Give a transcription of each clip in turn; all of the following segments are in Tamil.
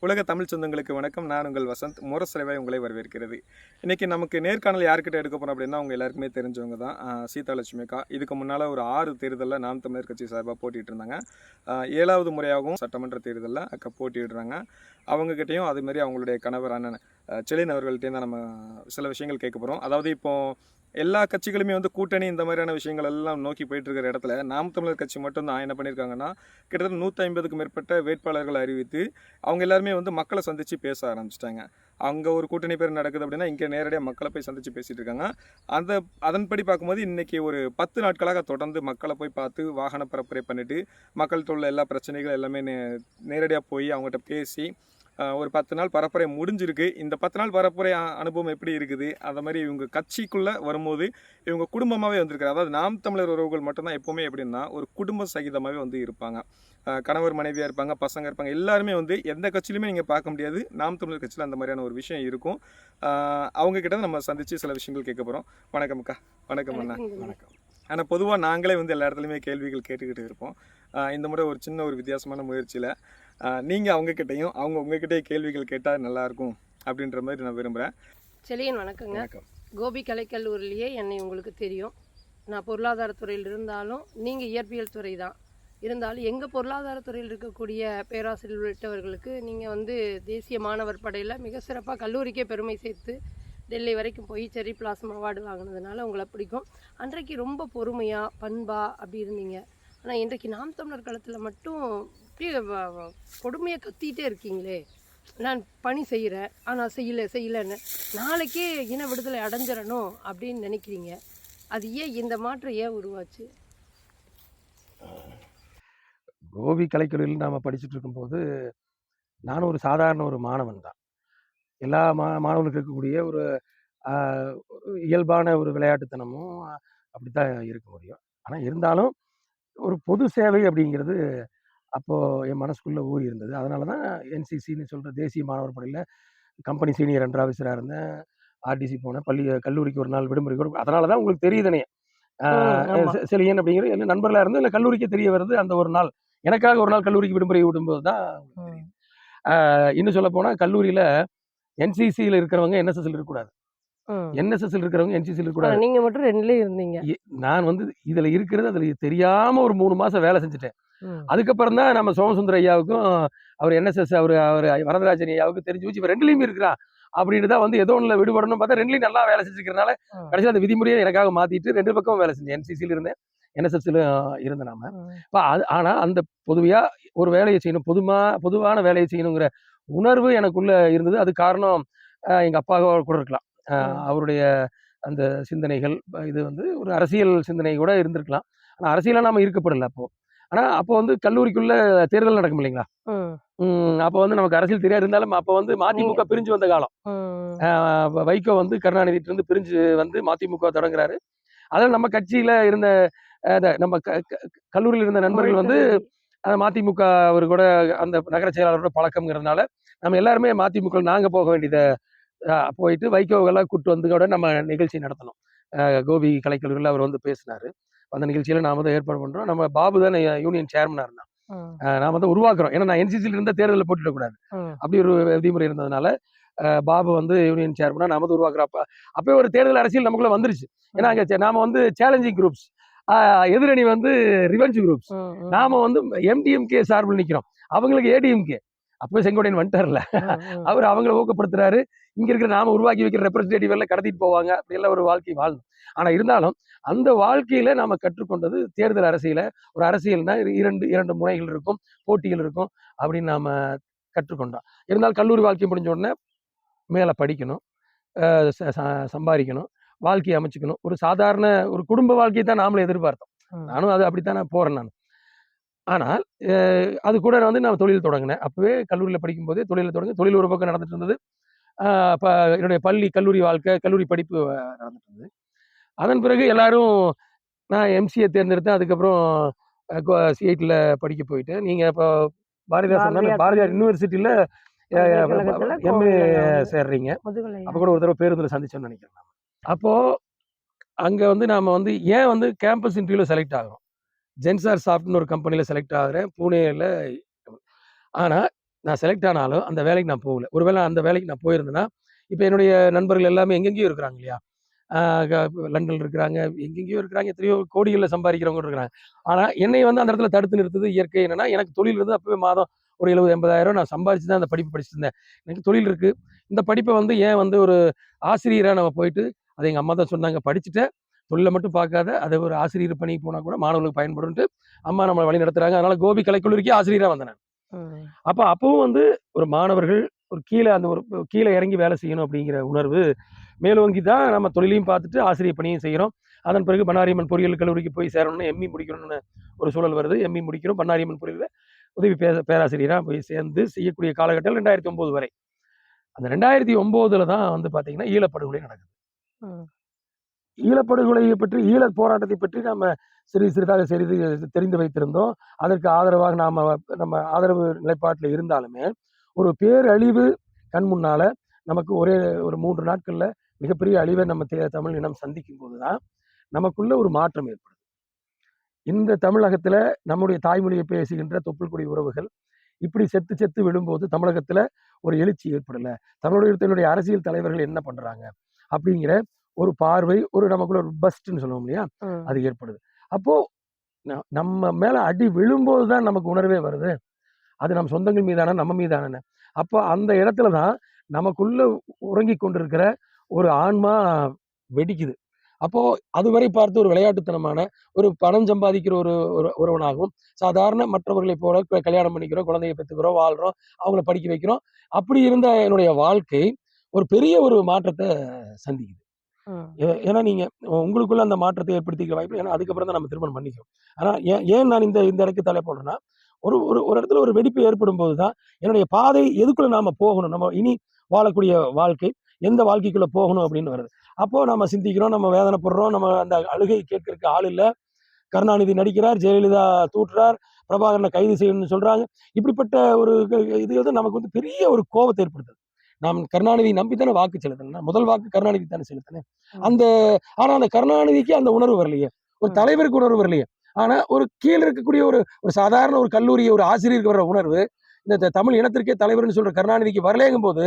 உலக தமிழ் சொந்தங்களுக்கு வணக்கம். நான் உங்கள் வசந்த். முரசறைவாய் உங்களை வரவேற்கிறது. இன்றைக்கி நமக்கு நேர்காணல் யார்கிட்ட எடுக்க போகிறோம் அப்படின்னா, அவங்க எல்லாருக்குமே தெரிஞ்சவங்க தான். சீதாலட்சுமி அக்கா இதுக்கு முன்னால் ஒரு 6 தேர்தலில் நாம் தமிழர் கட்சி சார்பாக போட்டிட்டு இருந்தாங்க. 7வது முறையாகவும் சட்டமன்ற தேர்தலில் அக்கா போட்டியிடுறாங்க. அவங்ககிட்டையும் அதுமாரி அவங்களுடைய கணவர் அண்ணன் செலின் அவர்கள்ட்டையும் தான் நம்ம சில விஷயங்கள் கேட்க போகிறோம். அதாவது இப்போது எல்லா கட்சிகளுமே வந்து கூட்டணி இந்த மாதிரியான விஷயங்கள் எல்லாம் நோக்கி போயிட்டு இருக்கிற இடத்துல நாம் தமிழர் கட்சி மட்டும்தான் என்ன பண்ணியிருக்காங்கன்னா, கிட்டத்தட்ட 150க்கும் மேற்பட்ட வேட்பாளர்கள் அறிவித்து அவங்க எல்லாருமே வந்து மக்களை சந்தித்து பேச ஆரம்பிச்சிட்டாங்க. அங்கே ஒரு கூட்டணி பேர் நடக்குது அப்படின்னா இங்கே நேரடியாக மக்களை போய் சந்தித்து பேசிகிட்டு இருக்காங்க. அதன்படி பார்க்கும்போது இன்றைக்கி ஒரு 10 நாட்களாக தொடர்ந்து மக்களை போய் பார்த்து வாகன பரப்புரை பண்ணிவிட்டு மக்கள்கிட்ட உள்ள எல்லா பிரச்சனைகள் எல்லாமே நேரடியாக போய் அவங்ககிட்ட பேசி ஒரு 10 நாள் பரப்புரை முடிஞ்சிருக்கு. இந்த 10 நாள் பரப்புரை அனுபவம் எப்படி இருக்குது, அந்த மாதிரி இவங்க கட்சிக்குள்ளே வரும்போது இவங்க குடும்பமாகவே வந்திருக்காரு. அதாவது நாம் தமிழர் உறவுகள் மட்டும்தான் எப்போவுமே எப்படின்னா ஒரு குடும்ப சகிதமாகவே வந்து இருப்பாங்க. கணவர் மனைவியாக இருப்பாங்க, பசங்க இருப்பாங்க, எல்லாருமே வந்து எந்த கட்சியிலுமே நீங்கள் பார்க்க முடியாது. நாம் தமிழர் கட்சியில் அந்த மாதிரியான ஒரு விஷயம் இருக்கும். அவங்கக்கிட்ட நம்ம சந்தித்து சில விஷயங்கள் கேட்க போகிறோம். வணக்கம் அக்கா. வணக்கம் அண்ணா. வணக்கம். ஆனால் பொதுவாக நாங்களே வந்து எல்லா இடத்துலையுமே கேள்விகள் கேட்டுக்கிட்டு இருப்போம். இந்த முறை ஒரு சின்ன ஒரு வித்தியாசமான முயற்சியில் நீங்கள் அவங்கக்கிட்டையும் அவங்க உங்ககிட்டயே கேள்விகள் கேட்டால் நல்லாயிருக்கும் அப்படின்ற மாதிரி நான் விரும்புகிறேன். செலியன் வணக்கங்க. கோபி கலைக்கல்லூரிலேயே என்னை உங்களுக்கு தெரியும். நான் பொருளாதாரத்துறையில் இருந்தாலும் நீங்கள் இயற்பியல் துறை தான் இருந்தாலும் எங்கள் பொருளாதாரத்துறையில் இருக்கக்கூடிய பேராசிரியர் உள்ளிட்டவர்களுக்கு நீங்கள் வந்து தேசிய மாணவர் படையில் மிக சிறப்பாக கல்லூரிக்கே பெருமை சேர்த்து டெல்லி வரைக்கும் போய் செரி பிளாசம் அவார்டு வாங்கினதுனால உங்களை பிடிக்கும். அன்றைக்கு ரொம்ப பொறுமையாக பண்பாக அப்படி இருந்தீங்க. ஆனால் இன்றைக்கு நாம் தமிழர் களத்தில் மட்டும் அப்படியே கொடுமையாக கத்திகிட்டே இருக்கீங்களே. நான் பணி செய்கிறேன் ஆனால் செய்யலைன்னு நாளைக்கே இன விடுதலை அடைஞ்சிடணும் அப்படின்னு நினைக்கிறீங்க. அது ஏன் இந்த மாற்றம் ஏன் உருவாச்சு? கோபி கலைக்கல்லூரியில் நாம் படிச்சுட்டு இருக்கும்போது நானும் ஒரு சாதாரண ஒரு மாணவன் தான். எல்லா மாணவர்களுக்கு இருக்கக்கூடிய ஒரு இயல்பான ஒரு விளையாட்டுத்தனமும் அப்படித்தான் இருக்க முடியும். ஆனால் இருந்தாலும் ஒரு பொது சேவை அப்படிங்கிறது அப்போது என் மனசுக்குள்ளே ஊறி இருந்தது. அதனால தான் என்சிசின்னு சொல்கிற தேசிய மாணவர் படையில் கம்பெனி சீனியர் அண்டர் ஆஃபீஸராக இருந்தேன். ஆர்டிசி போனேன். கல்லூரிக்கு ஒரு நாள் விடுமுறை கூட. அதனால தான் உங்களுக்கு தெரியுதுனே செலியன் அப்படிங்கிற எல்லா நண்பர்களாக இருந்து இல்லை கல்லூரிக்கு தெரிய வருது. அந்த ஒரு நாள் எனக்காக ஒரு நாள் கல்லூரிக்கு விடுமுறை விடும்போது தான் தெரியும். இன்னும் சொல்ல போனால் கல்லூரியில் என்சிசியில் இருக்கிறவங்க என்எஸ்எஸ்ல இருக்கக்கூடாது, என்எஸ்எஸ்ல இருக்கிறவங்க என்சிசியில் இருக்கக்கூடாது. நீங்க மட்டும் 2லயே இருந்தீங்க. நான் வந்து இதுல இருக்கிறது அதுல தெரியாம ஒரு 3 மாசம் வேலை செஞ்சுட்டேன். அதுக்கப்புறம் தான் நம்ம சோமசுந்தர ஐயாவுக்கும் அவர் என்எஸ்எஸ் அவர் வரதராஜன் ஐயாவுக்கு தெரிஞ்சு வச்சு 2லயும் இருக்கிறான் அப்படின்னு தான் வந்து ஏதோ ஒண்ணுல விடுபடணும் பார்த்தா 2லயும் நல்லா வேலை செஞ்சுக்கிறதுனால கடைசியில் அந்த விதிமுறையை எனக்காக மாத்திட்டு 2 பக்கம் வேலை செஞ்சேன். என்சிசியில் இருந்தேன், என்எஸ்எஸ்ல இருந்தேன் நாம. ஆனா அந்த பொதுவையா ஒரு வேலையை செய்யணும், பொதுவான வேலையை செய்யணுங்கிற உணர்வு எனக்குள்ள இருந்தது. அது காரணம் எங்க அப்பா கூட இருக்கலாம். அவருடைய அந்த சிந்தனைகள் இது வந்து ஒரு அரசியல் சிந்தனை கூட இருந்திருக்கலாம். ஆனா அரசியலா நாம ஈர்க்கப்படல அப்போ. ஆனா அப்போ வந்து கல்லூரிக்குள்ள தேர்தல் நடக்கும் இல்லைங்களா? அப்போ வந்து நமக்கு அரசியல் தெரியாது. இருந்தாலும் அப்போ வந்து மதிமுக பிரிஞ்சு வந்த காலம். வைகோ வந்து கருணாநிதிட்டு இருந்து பிரிஞ்சு வந்து மதிமுக தொடங்குறாரு. அதில் நம்ம கட்சியில இருந்த நம்ம கல்லூரியில் இருந்த நண்பர்கள் வந்து மதிமுக அவர் கூட அந்த நகர செயலாளரோட பழக்கம்ங்கிறதுனால நம்ம எல்லாருமே மதிமுக நாங்க போக வேண்டியதை போயிட்டு வைகோவெல்லாம் கூப்பிட்டு வந்து கூட நம்ம நிகழ்ச்சி நடத்தணும். கோபி கலைக்கல்லூரியில் அவர் வந்து பேசினாரு. அந்த நிகழ்ச்சியில நாம தான் ஏற்பாடு பண்றோம். நம்ம பாபு தான் யூனியன் சேர்மனா இருந்தான். நாம தான் உருவாக்குறோம். ஏன்னா நான் என்சிசியில் இருந்த தேர்தலில் போட்டிடக்கூடாது அப்படி ஒரு விதிமுறை இருந்ததுனால பாபு வந்து யூனியன் சேர்மனா நாம தான் உருவாக்குறோம். அப்போ ஒரு தேர்தல் அரசியல் நமக்குள்ள வந்துருச்சு. ஏன்னா அங்க நாம வந்து சேலஞ்சிங் குரூப்ஸ், எதிரணி வந்து ரிவெஞ்ச் குரூப்ஸ், நாம வந்து எம்டிஎம்கே சார்பில் நிக்கிறோம், அவங்களுக்கு ஏடிஎம்கே. அப்போ செங்கோட்டையன் வந்துட்டார்ல, அவர் அவங்களை ஊக்கப்படுத்துறாரு. இங்க இருக்கிற நாம உருவாக்கி வைக்கிற ரெப்ரஸன்டேட்டிவ் எல்லாம் கடத்திட்டு போவாங்க. அப்படி எல்லாம் ஒரு வாழ்க்கை வாழணும். ஆனா இருந்தாலும் அந்த வாழ்க்கையில நாம கற்றுக்கொண்டது தேர்தல் அரசியல. ஒரு அரசியல்னா இரண்டு முனைகள் இருக்கும், போட்டிகள் இருக்கும் அப்படின்னு நாம கற்றுக்கொண்டோம். இருந்தாலும் கல்லூரி வாழ்க்கை முடிஞ்ச உடனே மேல படிக்கணும், சம்பாதிக்கணும், வாழ்க்கையை அமைச்சுக்கணும். ஒரு சாதாரண ஒரு குடும்ப வாழ்க்கையை தான் நாமளும் எதிர்பார்த்தோம். நானும் அது அப்படித்தான் நான் போறேன் நான். ஆனால் அது கூட வந்து நான் தொழில் தொடங்கினேன். அப்பவே கல்லூரியில் படிக்கும் போதே தொழில் ஒரு பக்கம் நடந்துட்டு இருந்தது. என்னுடைய கல்லூரி வாழ்க்கை, கல்லூரி படிப்பு நடந்துட்டு இருந்தது. அதன் பிறகு எல்லாரும் நான் எம்சிஏ தேர்ந்தெடுத்தேன். அதுக்கப்புறம் சிஐடியில் படிக்க போயிட்டேன். நீங்க இப்போ பாரதியார் யூனிவர்சிட்டியில எம்ஏ சேர்றீங்க. அப்போ கூட ஒரு தடவை பேருந்துல சந்திச்சோன்னு நினைக்கிறேன். அப்போ அங்க வந்து நாம வந்து ஏன் வந்து கேம்பஸ் இன்டர்வியூல செலக்ட் ஆகிறோம். ஜென்சார் சாஃப்ட்னு ஒரு கம்பெனியில் செலக்ட் ஆகுறேன், பூனேல. ஆனால் நான் செலக்ட் ஆனாலும் அந்த வேலைக்கு நான் போகல. ஒருவேளை அந்த வேலைக்கு நான் போயிருந்தேன்னா இப்போ என்னுடைய நண்பர்கள் எல்லாமே எங்கெங்கேயோ இருக்கிறாங்க இல்லையா, லண்டன் இருக்கிறாங்க, எங்கெங்கேயோ இருக்கிறாங்க, எத்தனையோ கோடிகளில் சம்பாதிக்கிறவங்க இருக்கிறாங்க. ஆனால் என்னை வந்து அந்த இடத்துல தடுத்து நிறுத்துது இயற்கை. என்னன்னா எனக்கு தொழில் இருந்து அப்பவே மாதம் ஒரு 70-80,000 நான் சம்பாதிச்சு தான் அந்த படிப்பு படிச்சுட்டு இருந்தேன். எனக்கு தொழில் இருக்கு. இந்த படிப்பை வந்து ஏன் வந்து ஒரு ஆசிரியராக நம்ம போயிட்டு, அதை எங்கள் அம்மா தான் சொன்னாங்க, படிச்சுட்டு தொழிலை மட்டும் பார்க்காத, அதை ஒரு ஆசிரியர் பணிக்கு போனால் கூட மாணவர்களுக்கு பயன்படும்ட்டு அம்மா நம்மளை வழி நடத்துறாங்க. அதனால கோபி கலைக்கல்லூரிக்கு ஆசிரியராக வந்தேன் நான். அப்பவும் வந்து ஒரு மாணவர்கள் ஒரு கீழே அந்த ஒரு கீழே இறங்கி வேலை செய்யணும் அப்படிங்கிற உணர்வு மேலோங்கி தான் நம்ம தொழிலையும் பார்த்துட்டு ஆசிரியர் பணியும் செய்கிறோம். அதன் பிறகு பண்ணாரியம்மன் பொறியியல் கல்லூரிக்கு போய் சேரணும்னு எம்இ முடிக்கணும்னு ஒரு சூழல் வருது. எம்இ முடிக்கிறோம். பண்ணாரியம்மன் பொறியியல் உதவி பேராசிரியராக போய் சேர்ந்து செய்யக்கூடிய காலகட்டம் 2009 வரை. அந்த 2009 தான் வந்து பார்த்தீங்கன்னா ஈழப்படுகொலை நடக்குது. ஈழப்படுகொலையை பற்றி, ஈழ போராட்டத்தை பற்றி நம்ம சிறிதாக தெரிந்து வைத்திருந்தோம். அதற்கு ஆதரவாக நம்ம ஆதரவு நிலைப்பாட்டில் இருந்தாலுமே ஒரு பேரழிவு கண் முன்னால நமக்கு ஒரு 3 நாட்கள்ல மிகப்பெரிய அழிவை நம்ம தமிழ் இனம் சந்திக்கும் போதுதான் நமக்குள்ள ஒரு மாற்றம் ஏற்படுது. இந்த தமிழகத்துல நம்முடைய தாய்மொழியை பேசுகின்ற தொப்புள்குடி உறவுகள் இப்படி செத்து விழும்போது தமிழகத்துல ஒரு எழுச்சி ஏற்படல. தமிழகத்தினுடைய அரசியல் தலைவர்கள் என்ன பண்றாங்க அப்படிங்கிற ஒரு பார்வை, ஒரு நமக்குள்ள ஒரு பஸ்ட்ன்னு சொல்லுவோம் இல்லையா, அது ஏற்படுது. அப்போ நம்ம மேல அடி விழும்போது தான் நமக்கு உணர்வே வருது, அது நம்ம சொந்தங்கள் மீதான, நம்ம மீதான. அப்போ அந்த இடத்துலதான் நமக்குள்ள உறங்கி கொண்டிருக்கிற ஒரு ஆன்மா வெடிக்குது. அப்போ அதுவரை பார்த்து ஒரு விளையாட்டுத்தனமான ஒரு பணம் சம்பாதிக்கிற ஒருவனாகவும், சாதாரண மற்றவர்களை போல கல்யாணம் பண்ணிக்கிறோம், குழந்தைய பெற்றுக்கிறோம், வாழ்றோம், அவங்கள படிக்க வைக்கிறோம், அப்படி இருந்த என்னுடைய வாழ்க்கை ஒரு பெரிய ஒரு மாற்றத்தை சந்திக்குது. ஏன்னா நீங்க உங்களுக்குள்ள அந்த மாற்றத்தை ஏற்படுத்திக்க வாய்ப்பு. ஏன்னா அதுக்கப்புறம் தான் நம்ம திருமணம் பண்ணிக்கிறோம். ஆனா ஏன் நான் இந்த இடத்துக்கு தலை போடுறேன்னா, ஒரு ஒரு இடத்துல ஒரு வெடிப்பு ஏற்படும் போதுதான் என்னுடைய பாதை எதுக்குள்ள நாம போகணும், நம்ம இனி வாழக்கூடிய வாழ்க்கை எந்த வாழ்க்கைக்குள்ள போகணும் அப்படின்னு வருது. அப்போ நம்ம சிந்திக்கிறோம், நம்ம வேதனைப்படுறோம், நம்ம அந்த அழுகை கேட்கறதுக்கு ஆள் இல்லை. கருணாநிதி நடிக்கிறார், ஜெயலலிதா தூட்டுறார், பிரபாகரனை கைது செய்யணும்னு சொல்றாங்க. இப்படிப்பட்ட ஒரு இது வந்து நமக்கு வந்து பெரிய ஒரு கோபத்தை ஏற்படுத்துது. நாம் கருணாநிதி நம்பித்தானே வாக்கு செலுத்தணும். முதல் வாக்கு கருணாநிதி தானே செலுத்தினேன். ஆனா அந்த கருணாநிதிக்கு அந்த உணர்வு வரலையே, ஒரு தலைவருக்கு உணர்வு வரலையே. ஆனா ஒரு கீழே இருக்கக்கூடிய ஒரு சாதாரண ஒரு கல்லூரி ஒரு ஆசிரியருக்கு வர்ற உணர்வு இந்த தமிழ் இனத்திற்கே தலைவர்னு சொல்ற கருணாநிதிக்கு வரலேங்கும் போது,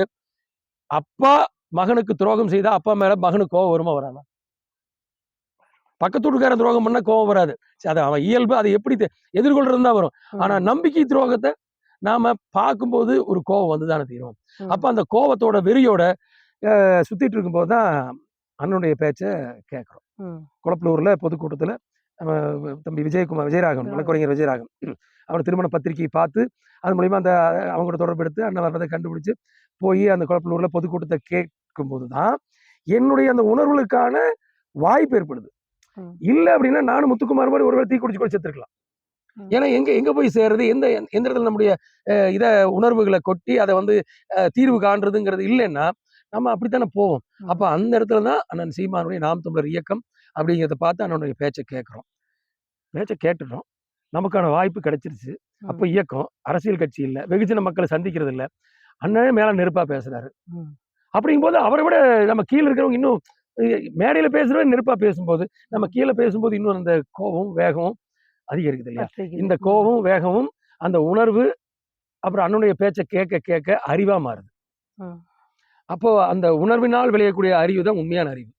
அப்பா மகனுக்கு துரோகம் செய்தா அப்பா மேல மகனுக்கு கோபம் வருமா வராதா? பக்கத்து வீட்டுக்காரன் துரோகம் பண்ணா கோபம் வராது. அது அவன் இயல்பு, அதை எப்படி எதிர்கொள்றது தான் வரும். ஆனா நம்பிக்கை துரோகத்தை நாம பார்க்கும்போது ஒரு கோபம் வந்துதானே தீரும். அப்ப அந்த கோபத்தோட வெறியோட சுத்திட்டு இருக்கும்போது தான் அண்ணனுடைய பேச்ச கேட்கிறோம். குளப்பலூர்ல பொதுக்கூட்டத்துல தம்பி விஜயராகவன், வழக்கறிஞர் விஜயராகவன், அவர் திருமண பத்திரிகையை பார்த்து அது மூலியமா அந்த அவங்களோட தொடர்பு எடுத்து அண்ணன் வர்றதை கண்டுபிடிச்சு போய் அந்த குளப்பலூர்ல பொதுக்கூட்டத்தை கேட்கும் போதுதான் என்னுடைய அந்த உணர்வுகளுக்கான வாய்ப்பு ஏற்படுது. இல்லை அப்படின்னா நானும் முத்துக்குமார் மாதிரி ஒருவேளை தீ குடிச்சு செத்துருக்கலாம். ஏன்னா எங்க போய் சேர்றது, எந்த இடத்துல நம்முடைய உணர்வுகளை கொட்டி அதை வந்து தீர்வு காண்றதுங்கிறது இல்லைன்னா நம்ம அப்படித்தானே போவோம். அப்ப அந்த இடத்துலதான் அண்ணன் சீமானுடைய நாம் தமிழர் இயக்கம் அப்படிங்கிறத பார்த்து அண்ணனுடைய பேச்சை கேட்டுட்டோம். நமக்கான வாய்ப்பு கிடைச்சிருச்சு. அப்ப இயக்கம், அரசியல் கட்சி இல்லை, வெகுஜன மக்களை சந்திக்கிறது இல்லை, அண்ணனே மேல நெருப்பா பேசுறாரு. அப்படிங்கும் போது அவரை விட நம்ம கீழே இருக்கிறவங்க இன்னும் மேடையில பேசுறவங்க நெருப்பா பேசும்போது நம்ம கீழே பேசும்போது இன்னும் அந்த கோபம் வேகமும் அதிகரிக்குது இல்லையா? இந்த கோபம் வேகமும் அந்த உணர்வு அப்புறம் அண்ணனுடைய பேச்சை கேட்க அறிவா மாறுது. அப்போ அந்த உணர்வினால் விளையக்கூடிய அறிவு தான் உண்மையான அறிவு.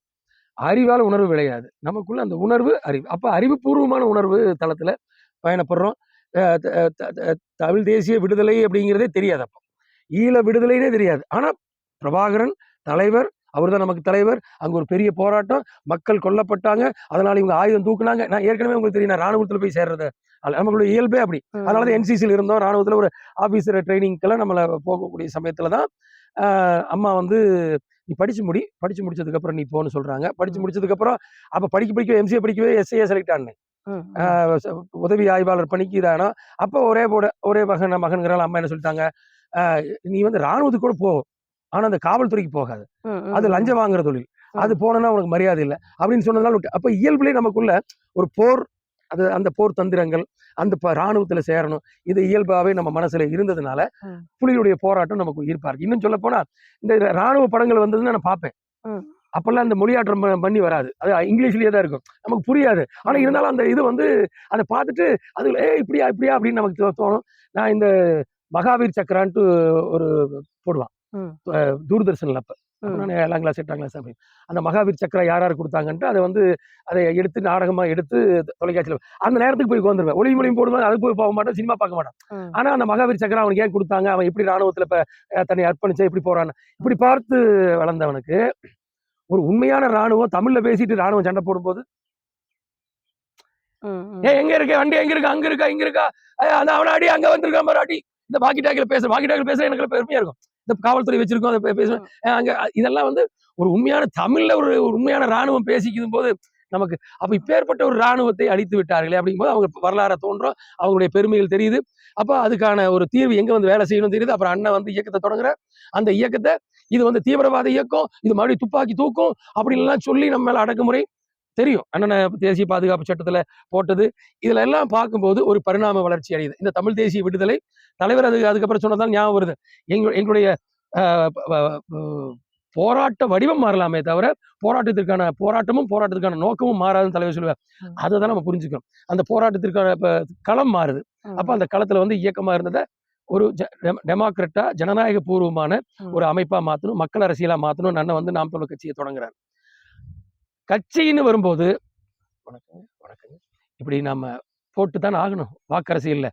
அறிவால உணர்வு விளையாது. நமக்குள்ள அந்த உணர்வு அறிவு. அப்ப அறிவுபூர்வமான உணர்வு தளத்துல பயணப்படுறோம். தமிழ் தேசிய விடுதலை அப்படிங்கிறதே தெரியாது. அப்போ ஈழ விடுதலைனே தெரியாது. ஆனா பிரபாகரன் தலைவர், அவர் தான் நமக்கு தலைவர். அங்க ஒரு பெரிய போராட்டம், மக்கள் கொல்லப்பட்டாங்க, அதனால இவங்க ஆயுதம் தூக்குனாங்க. நான் ஏற்கனவே உங்களுக்கு தெரியும், நான் ராணுவத்துல போய் சேர்றது நமக்குள்ள இயல்பே அப்படி. அதனாலதான் என்சிசியில் இருந்தோம். ராணுவத்துல ஒரு ஆபீசர் ட்ரைனிங்கெல்லாம் நம்மள போகக்கூடிய சமயத்துலதான் அம்மா வந்து நீ படிச்சு முடிச்சதுக்கு அப்புறம் நீ போன்னு சொல்றாங்க. படிச்சு முடிச்சதுக்கு அப்புறம் அப்ப படிக்க எம்சிஏ படிக்கவே எஸ்ஐஏ செலக்ட் ஆனேன். உதவி ஆய்வாளர் பணிக்கு இதானா. அப்ப ஒரே மகன்கிறாள். அம்மா என்ன சொல்லிட்டாங்க, நீ வந்து ராணுவத்துக்கு கூட போ, ஆனா அந்த காவல்துறைக்கு போகாது, அது லஞ்சம் வாங்குற தொழில், அது போனா உனக்கு மரியாதை இல்லை அப்படின்னு சொன்னதுனால அப்ப இயல்புலேயே நமக்குள்ள ஒரு போர், அது அந்த போர் தந்திரங்கள், அந்த ராணுவத்துல சேரணும், இது இயல்பாவே நம்ம மனசுல இருந்ததுனால புலிகளுடைய போராட்டம் நமக்கு ஈர்ப்பா இருக்கு. இன்னும் சொல்ல போனா இந்த ராணுவ படங்கள் வந்ததுன்னு நான் பார்ப்பேன். அப்பெல்லாம் இந்த மொழியாற்றம் பண்ணி வராது, அது இங்கிலீஷ்லயே தான் இருக்கும், நமக்கு புரியாது. ஆனா இருந்தாலும் அந்த இது வந்து அதை பார்த்துட்டு அது இப்படியா அப்படின்னு நமக்கு தோணும். நான் இந்த மகாவீர் சக்கரான்ட்டு ஒரு போடுவான் ம். தூர்தர்ஷன்ல. அப்ப ம். நான் 7ஆம் கிளாஸ் 8ஆம் கிளாஸ் அப்படி அந்த மகாவீர் சக்கரா யார் யார் கொடுத்தாங்கன்ட்டு அதை வந்து அதை எடுத்து நாடகமா எடுத்து தொலைக்காட்சியில் அந்த நேரத்துக்கு போய் உட்காந்துருவேன். ஒளியும் மொழியும் போடுவேன், அதுக்கு போய் போக மாட்டேன், சினிமா பார்க்க மாட்டேன். ம். ஆனா அந்த மகாவீர் சக்கரா அவனுக்கு ஏன் கொடுத்தாங்க, அவன் எப்படி ராணுவத்துல இப்ப தன்னை அர்ப்பணிச்சா எப்படி போறான்னு இப்படி பார்த்து வளர்ந்தவனுக்கு ஒரு உண்மையான ராணுவம் தமிழ்ல பேசிட்டு ராணுவம் சண்டை போடும்போது ம். ம். எங்க இருக்கு வண்டி, எங்க இருக்கா, அங்க இருக்கா, இங்க இருக்கா, அந்த அவனை அடி, அங்க வந்திருக்கான் பாரு அடி, இந்த வாக்கி டாக்கில பேச எனக்கு பெருமையா இருக்கும். இந்த காவல்துறை வச்சிருக்கோம் அதை பேசுவேன். அங்க இதெல்லாம் வந்து ஒரு உண்மையான தமிழ்ல ஒரு உண்மையான ராணுவம் பேசிக்கும் போது நமக்கு அப்ப இப்பேற்பட்ட ஒரு ராணுவத்தை அழித்து விட்டார்களே அப்படிங்கும்போது அவங்க வரலாற தோன்றும், அவங்களுடைய பெருமைகள் தெரியுது. அப்ப அதுக்கான ஒரு தீர்வு எங்க வந்து வேலை செய்யணும் தெரியுது. அப்புறம் அண்ணன் வந்து இயக்கத்தை தொடங்குற அந்த இயக்கத்தை இது வந்து தீவிரவாத இயக்கம், இது மறுபடியும் துப்பாக்கி தூக்கும் அப்படின்லாம் சொல்லி நம்ம மேல அடக்குமுறை தெரியும். அண்ணனை தேசிய பாதுகாப்பு சட்டத்துல போட்டது இதுல எல்லாம் பார்க்கும்போது ஒரு பரிணாம வளர்ச்சி அடையுது இந்த தமிழ் தேசிய விடுதலை. தலைவர் அதுக்கப்புறம் சொன்னதான் ஞாபகம் வருது. எங்களுடைய போராட்ட வடிவம் மாறலாமே தவிர போராட்டத்துக்கான நோக்கமும் மாறாதுன்னு தலைவர் சொல்லுவார். அதை தான் நம்ம புரிஞ்சுக்கணும். அந்த போராட்டத்திற்கான களம் மாறுது. அப்ப அந்த களத்துல வந்து இயக்கமா இருந்ததை ஒரு டெமோக்ரட்டா ஜனநாயக பூர்வமான ஒரு அமைப்பா மாத்தணும், மக்கள் அரசியலா மாத்தணும். அண்ணன் வந்து நாம் தமிழர் கட்சியை தொடங்குறாரு. கட்சின்னு வரும்போது வணக்கங்க வணக்கங்க இப்படி நம்ம போட்டு தான் ஆகணும். வாக்கரசியல்ல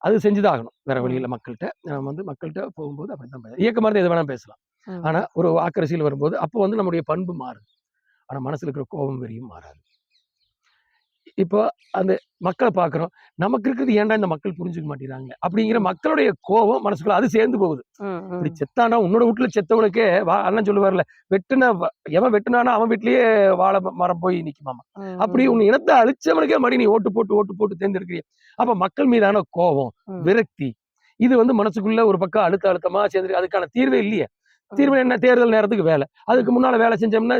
அது செஞ்சுதான் ஆகணும். வேற வழியில் மக்கள்கிட்ட நம்ம வந்து மக்கள்கிட்ட போகும்போது அப்படித்தான் இயக்கமா இருந்து எது வேணாலும் பேசலாம். ஆனா ஒரு வாக்கரசியல் வரும்போது அப்போ வந்து நம்முடைய பண்பு மாறுது. ஆனா மனசுல இருக்கிற கோபம் வெறியும் மாறாது. இப்போ அந்த மக்களை பார்க்குறோம், நமக்கு இருக்கிறது ஏன்டா இந்த மக்கள் புரிஞ்சுக்க மாட்டேங்கிறாங்க அப்படிங்கிற மக்களுடைய கோபம் மனசுக்குள்ள அது சேர்ந்து போகுது. இப்படி செத்தானா உன்னோட வீட்டுல செத்தவனுக்கே அண்ணன் சொல்லுவார்ல, எவன் வெட்டுனானா அவன் வீட்லயே வாழை மரம் போய் நிக்குமாமா. அப்படி உன் இனத்தை அழிச்சவனுக்கே மறுபடி நீ ஓட்டு போட்டு தேர்ந்தெடுக்கிறீங்க. அப்ப மக்கள் மீதான கோபம், விரக்தி இது வந்து மனசுக்குள்ள ஒரு பக்கம் அழுத்தமா சேர்ந்து அதுக்கான தீர்வே இல்லையே. தீர்வு என்ன? தேர்தல் நேரத்துக்கு வேலை. அதுக்கு முன்னால வேலை செஞ்சோம்னா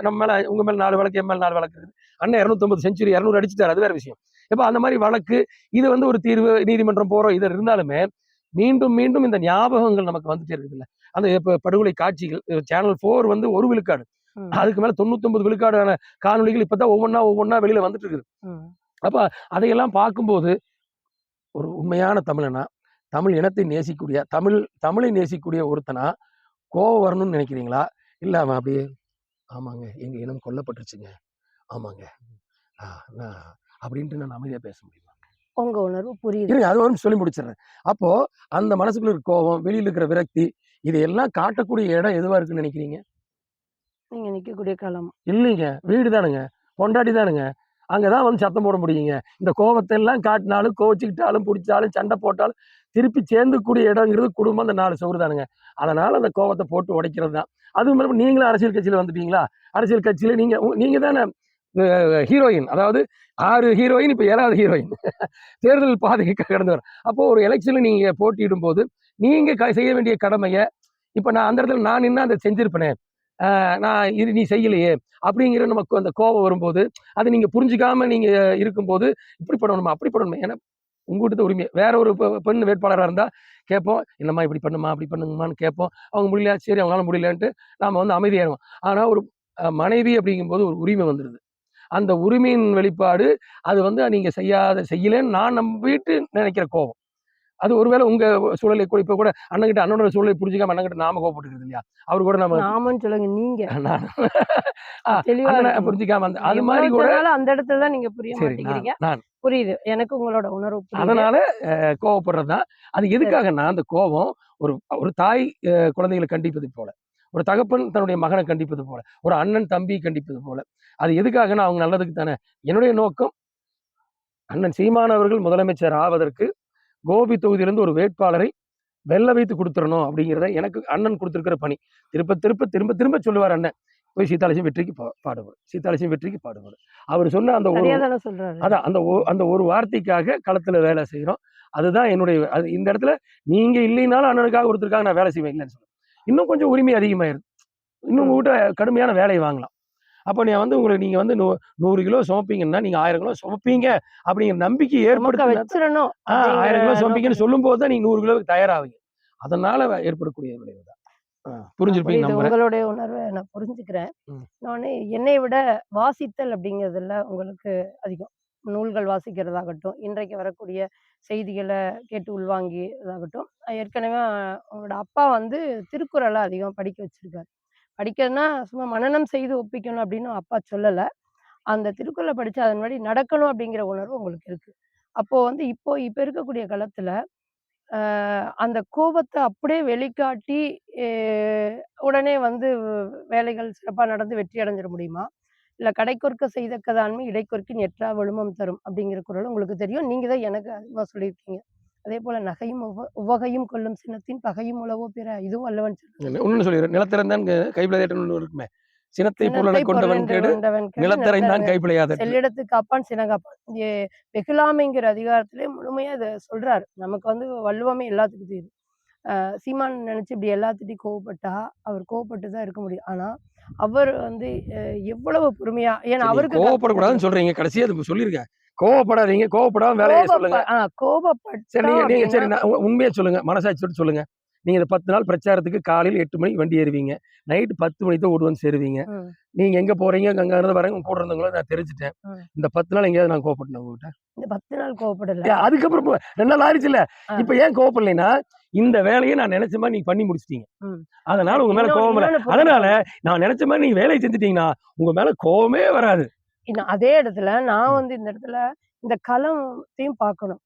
நம்ம மேல உங்க மேல 4 வழக்கு, என் மேல 4 வழக்கு இருக்குது. அண்ணன் 250 செஞ்சுரி 200 அடிச்சுட்டாரு, அது வேற விஷயம். இப்ப அந்த மாதிரி வழக்கு இது வந்து ஒரு தீர்வு, நீதிமன்றம் போறோம் இது இருந்தாலுமே மீண்டும் மீண்டும் இந்த ஞாபகங்கள் நமக்கு வந்துட்டே இருக்குல்ல. அந்த இப்ப படுகொலை காட்சிகள் சேனல் 4 வந்து 1 விழுக்காடு, அதுக்கு மேல 99 விழுக்காடான காணொலிகள் இப்பதான் ஒவ்வொன்னா வெளியில வந்துட்டு இருக்குது. அப்ப அதையெல்லாம் பார்க்கும்போது ஒரு உண்மையான தமிழனா, தமிழ் இனத்தை நேசிக்கூடிய தமிழை நேசிக்கூடிய ஒருத்தனா கோவம் வரணும்னு நினைக்கிறீங்களா? இல்ல அவன் அப்படியே ஆமாங்க எங்க இனம் கொல்லப்பட்டுருச்சுங்க, ஆமாங்க அப்படின்ட்டு நான் அமைதியா பேச முடியுமா? உங்க உணர்வு புரியுது. அது ஒரு சொல்லி முடிச்சிடுறேன். அப்போ அந்த மனசுக்குள்ள இருக்க கோபம், வெளியில இருக்கிற விரக்தி, இதையெல்லாம் காட்டக்கூடிய இடம் எதுவா இருக்குன்னு நினைக்கிறீங்க? நீங்க நிக்கக்கூடிய களம் இல்லைங்க, வீடு தானுங்க, பொண்டாட்டி தானுங்க. அங்கதான் வந்து சத்தம் போட முடியுங்க. இந்த கோபத்தை எல்லாம் காட்டினாலும், கோவிச்சுக்கிட்டாலும், பிடிச்சாலும், சண்டை போட்டாலும் திருப்பி சேர்ந்துக்கூடிய இடங்கிறது குடும்பம், அந்த 4 சுவர் தானுங்க. அதனால அந்த கோபத்தை போட்டு உடைக்கிறது தான். அதுவும் இல்லாம நீங்களும் அரசியல் கட்சியில வந்துட்டீங்களா? அரசியல் கட்சியில நீங்க தானே ஹீரோயின். அதாவது 6 ஹீரோயின், இப்ப 7வது ஹீரோயின் தேர்தல் பாதைக்கு கடந்து வர. அப்போ ஒரு எலெக்ஷன்ல நீங்க போட்டியிடும் போது நீங்க செய்ய வேண்டிய கடமையை இப்ப நான் அந்த இடத்துல நான் நின்று அதை செஞ்சிருப்பேனே, நான் இது நீ செய்யலையே அப்படிங்கிற நமக்கு அந்த கோபம் வரும்போது அதை நீங்க புரிஞ்சுக்காம நீங்க இருக்கும்போது இப்படி பண்ணணுமா அப்படி பண்ணணுமா, ஏன்னா உங்ககிட்ட உரிமை. வேற ஒரு பெண் வேட்பாளராக இருந்தா கேட்போம், என்னம்மா இப்படி பண்ணுமா அப்படி பண்ணுங்கம்மான்னு கேட்போம். அவங்க முடியல, சரி அவங்களால முடியலன்ட்டு நாம வந்து அமைதியாயிருவோம். ஆனா ஒரு மனைவி அப்படிங்கும்போது ஒரு உரிமை வந்துடுது. அந்த உரிமையின் வெளிப்பாடு அது வந்து நீங்க செய்யலன்னு நான் நம்பிட்டு நினைக்கிற கோபம். அது ஒருவேளை உங்க சூழலை கூட இப்ப கூட அண்ணனோட சூழலை புரிஞ்சுக்காம அண்ணன்கிட்ட நாம கோபப்பட்டுருது இல்லையா? அவரு கூட நம்ம நாமன்னு சொல்லுங்க நீங்க தெளிவா புரிஞ்சுக்காம அது மாதிரி கூட அந்த இடத்துல தான் நீங்க புரிய மாட்டேங்கிறீங்க. புரியுது எனக்கு உங்களோட உணர்வு. அதனால கோவப்படுறதுதான். அது எதுக்காகன்னா அந்த கோபம் ஒரு தாய் குழந்தைகளை கண்டிப்பது போல, ஒரு தகப்பன் தன்னுடைய மகனை கண்டிப்பது போல, ஒரு அண்ணன் தம்பி கண்டிப்பது போல. அது எதுக்காகன்னா அவங்க நல்லதுக்கு தானே. என்னுடைய நோக்கம் அண்ணன் சீமான் அவர்கள் முதலமைச்சர் ஆவதற்கு கோபி தொகுதியிலிருந்து ஒரு வேட்பாளரை வெல்ல வைத்து கொடுத்துடணும் அப்படிங்கிறத எனக்கு அண்ணன் கொடுத்திருக்கிற பணி. திரும்ப சொல்லுவார் அண்ணன், போய் சீதாலட்சுமி வெற்றிக்கு பாடுபடும். அவர் சொன்ன அந்த அந்த ஒரு வார்த்தைக்காக களத்துல வேலை செய்யறோம். அதுதான் என்னுடைய இந்த இடத்துல நீங்க இல்லைனாலும் அண்ணனுக்காக கொடுத்துருக்காங்க, நான் வேலை செய்வேன் இல்லைன்னு சொல்லுவேன். இன்னும் கொஞ்சம் உரிமை அதிகமாயிருது, இன்னும் உங்ககிட்ட கடுமையான வேலையை வாங்கலாம். அப்ப நீங்க வந்து 100 கிலோ சுமப்பீங்கன்னா நீங்க 1000 கிலோ சுமப்பீங்க அப்படிங்கிற நம்பிக்கை ஏற்படுத்த 1000 கிலோ சுமப்பீங்கன்னு சொல்லும் போதுதான் நீங்க 100 கிலோவுக்கு தயாராவீங்க. அதனால ஏற்படக்கூடிய விளைவு தான். புரிஞ்சிருப்பீங்க. உங்களுடைய உணர்வை நான் புரிஞ்சுக்கிறேன். நானு என்னை விட வாசித்தல் அப்படிங்கிறதுல உங்களுக்கு அதிகம் நூல்கள் வாசிக்கிறதாகட்டும், இன்றைக்கு வரக்கூடிய செய்திகளை கேட்டு உள்வாங்கியதாகட்டும், ஏற்கனவே அவங்களோட அப்பா வந்து திருக்குறளை அதிகம் படிக்க வச்சிருக்காரு. படிக்கிறதுன்னா சும்மா மனனம் செய்து ஒப்பிக்கணும் அப்படின்னு அப்பா சொல்லல. அந்த திருக்குறள படிச்சு அதன்படி நடக்கணும் அப்படிங்கிற உணர்வு உங்களுக்கு இருக்கு. அப்போ வந்து இப்ப இருக்கக்கூடிய காலத்துல, அ அந்த கோபத்த அப்படியே வெளிக்காட்டி, எ உடனே வந்து வேலைகள் சிறப்பா நடந்து வெற்றி அடைஞ்சிட முடியுமா? இல்ல "கடைக்கொர்க்க செய்த கதாண்மை இடைக்கொர்க்கின் எற்றா வழுமம் தரும்" அப்படிங்கிற குறள் உங்களுக்கு தெரியும். நீங்க தான் எனக்கு அதிகமா சொல்லியிருக்கீங்க. அதேபோல "நகையும் உவகையும் கொள்ளும் சினத்தின் பகையும் உளவோ பிற" இதுவும் வள்ளுவன் சொன்னது. இன்னொன்னு சொல்லிடுறேன். நிலத்திறந்தான் கைப்பிழையாற்றல் இருக்குமே. சினத்தை "சினத்தை பொருளெனக் கொண்டவன் பொருளென்று கேடு கொண்டவன் கெடு நிலத்தரைந்தான் கைப்பிழையாதற்று. செல்லிடத்து காப்பான் சினங்காப்பான்." வெகுளாமைங்கிற அதிகாரத்திலே முழுமையா இத சொல்றாரு. நமக்கு வந்து வள்ளுவமே எல்லாத்துக்கும் தெரியும். சீமான் நினைச்சு இப்படி எல்லாத்துட்டயும் கோவப்பட்டா, அவர் கோவப்பட்டு தான் இருக்க முடியும். ஆனா, அவர் வந்து அ எவ்வளவு பொறுமையா ஏன்னா சரி, நீங்க அவருக்கு கோவப்படக்கூடாதுன்னு சொல்றீங்க. கடைசியா அது சொல்லியிருக்கேன். கோவப்படாதீங்க. கோவப்படாம வேலைய சொல்லுங்க. சரி, கோபப்பட்டோம் நீங்க அப்படின்னா, சரி நான் உண்மைய சொல்லுங்க. மனசாட்சி விட்டு சொல்லுங்க. நீங்க இந்த 10 நாள் பிரச்சாரத்துக்கு காலையில 8 மணிக்கு வண்டி ஏறுவீங்க. நைட் 10 மணிக்கு தான் வீடு வந்து சேருவீங்க. ம், நீங்க எங்க போறீங்க, அங்க இருந்து வரீங்க, உங்க கூட இருந்தவங்கள நான் தெரிஞ்சுட்டேன். ம். இந்த 10 நாள் எங்கேயாவது நான் கோவப்பட்டேனா உங்ககிட்ட? இந்த 10 நாள் கோவப்படல. அதுக்கப்புறம் 2 நாள் ஆயிருச்சுல்ல. அ, இப்ப ஏன் கோவப்படலைன்னா, இந்த வேலைய நான் நெனச்ச மாரி நீங்க பண்ணி முடிச்சுட்டீங்க. ம். அதனால உங்க மேல இன்னொன்னு கோவம் இல்ல. இன்னொன்னு அதனால புரிஞ்சுக்கோங்க. நான் நெனச்ச மாரி நீங்க வேலைய செஞ்சுட்டீங்கன்னா, உங்க மேல கோவமே வராது. இன்னும் அதே இடத்துல நான் ம். வந்து இந்த இடத்துல இந்த களத்தையும் பார்க்கணும்.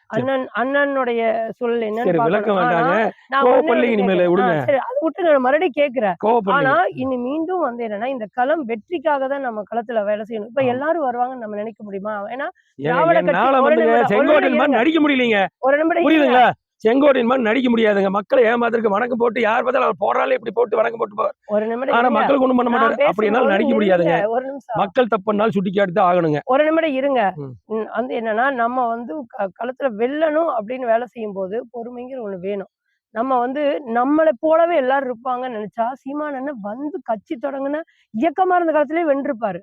சரி, அண்ணனுடைய சூழல் என்னன்னு சரி பார்க்கணும். விளக்கம் ஆனா, வேண்டாங்க. நான் ஒண்ணே ஒண்ணு கோவப்படலைங்க இனிமேலு கேட்கிறேன். விடுங்க. சரி அத விட்டு நான் மறுபடியும் கேட்கிறேன். ஆனா, கோவப்படலைங்க. இனி மீண்டும் வந்து என்னன்னா, இந்த களம் வெற்றிக்காக தான் நம்ம களத்துல வேலை செய்யணும். இப்ப ஆமா. எல்லாரும் வருவாங்கன்னு நம்ம நினைக்க முடியுமா? ஏன்னா, ஏங்க திராவிட கட்சி என்னால ஒரு வந்துங்க நிமிடம், ஒரு நிமிடம் செங்கோட்டையன் மாரி இருங்க. நடிக்க முடியலைங்க. ஒரு நிமிடம் இருங்க. புரியுதுங்களா? செங்கோட்டையன் மாரி நடிக்க முடியாதுங்க. மக்கள ஏமாத்துறதுக்கு வணக்கம் போட்டு யார் பார்த்தாலும் அவர் போடுறாலே இப்படி போட்டு வணக்கம் போட்டு போவார். ஒரு நிமிடம் ஆனா இருங்க. மக்களுக்கு ஒண்ணும் பண்ண நான் மாட்டாரு. அப்படி என்னால பேசும்போது நடிக்க நில்லுங்க. முடியாதுங்க. ஒரு நிமிஷம். மக்கள் தப்பு பண்ணாலும் சுட்டிக்காட்டி தான் ஆகணுங்க. ஒரு நிமிடம் இருங்க. ம். வந்து என்னன்னா, நம்ம வந்து களத்துல வெல்லணும் அப்படின்னு வேலை செய்யும்போது, பொறுமைங்கிற ஒண்ணு வேணும். நம்ம வந்து நம்மள போலவே எல்லாரும் இருப்பாங்கன்னு நெனச்சா, சீமான் அண்ணன் வந்து கட்சி தொடங்குன இயக்கமா இருந்த காலத்திலேயே வென்றிருப்பாரு.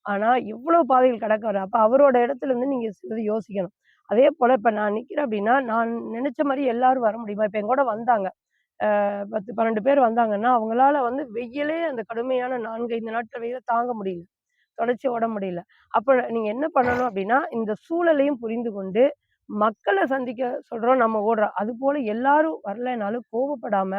ஆனா, எவ்வளவு பாதைகள் கடக்காரு. அப்ப அவரோட இடத்துல இருந்து நீங்க சிலது யோசிக்கணும். அதே போல இப்ப நான் நிக்கிறேன் அப்படின்னா, நான் நினைச்ச மாரி எல்லாரும் வர முடியுமா? இப்ப என் கூட வந்தாங்க. 10, 12 பேர் வந்தாங்கன்னா, அவங்களால வந்து வெயிலே அந்த கடுமையான 4, 5 நாட்கள் வெயில தாங்க முடியல. தொடர்ச்சி ஓட முடியல. அப்ப நீங்க என்ன பண்ணணும் அப்படின்னா, இந்த சூழலையும் புரிந்து கொண்டு, மக்கள சந்திக்க சொல்றோம், நம்ம ஓடுறோம். அதுபோல எல்லாரும் வரலைனாலும் கோவப்படாம,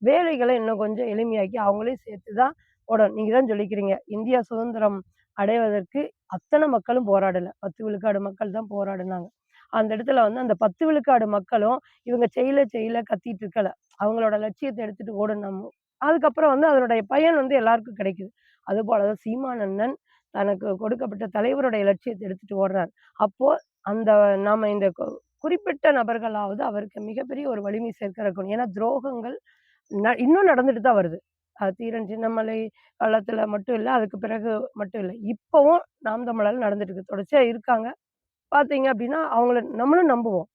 வேலைகள இன்னும் கொஞ்சம் எளிமையாக்கி, அவங்களையும் சேர்த்து தான் ஓடணும். நீங்க தான் சொல்லிக்கிறீங்க, இந்தியா சுதந்திரம் அடைவதற்கு அத்தன மக்களும் போராடல. 10 விழுக்காடு மக்கள் தான் போராடுனாங்க. அந்த இடத்துல வந்து அந்த 10 விழுக்காடு மக்களும் இவங்க செய்யல கத்திட்டு இருக்கல. அவங்களோட லட்சியத்த எடுத்துட்டு ஓடுனோம். அதுக்கப்புறம் வந்து அதனுடைய பயன் வந்து எல்லாருக்கும் கிடைக்குது. அதுபோல தான் சீமான் அண்ணன் தனக்கு கொடுக்கப்பட்ட தலைவருடைய லட்சியத்த எடுத்துட்டு ஓடுறார். அப்போ அந்த நாம இந்த குறிப்பிட்ட நபர்களாவது அவருக்கு மிகப்பெரிய ஒரு வலிமை சேர்க்க இருக்கணும். ஏன்னா துரோகங்கள் இன்னும் நடந்துட்டு தான் வருது. தீரன் சின்னமலை காலத்துல மட்டும் இல்ல, அதுக்கு பிறகு மட்டும் இல்ல. இப்பவும் நாம் தமிழர்ல நடந்துட்டு இருக்கு. தொடர்ச்சியா இருக்காங்க. பார்த்தீங்க அப்டின்னா, அவங்கள நம்மளும் நம்புவோம்.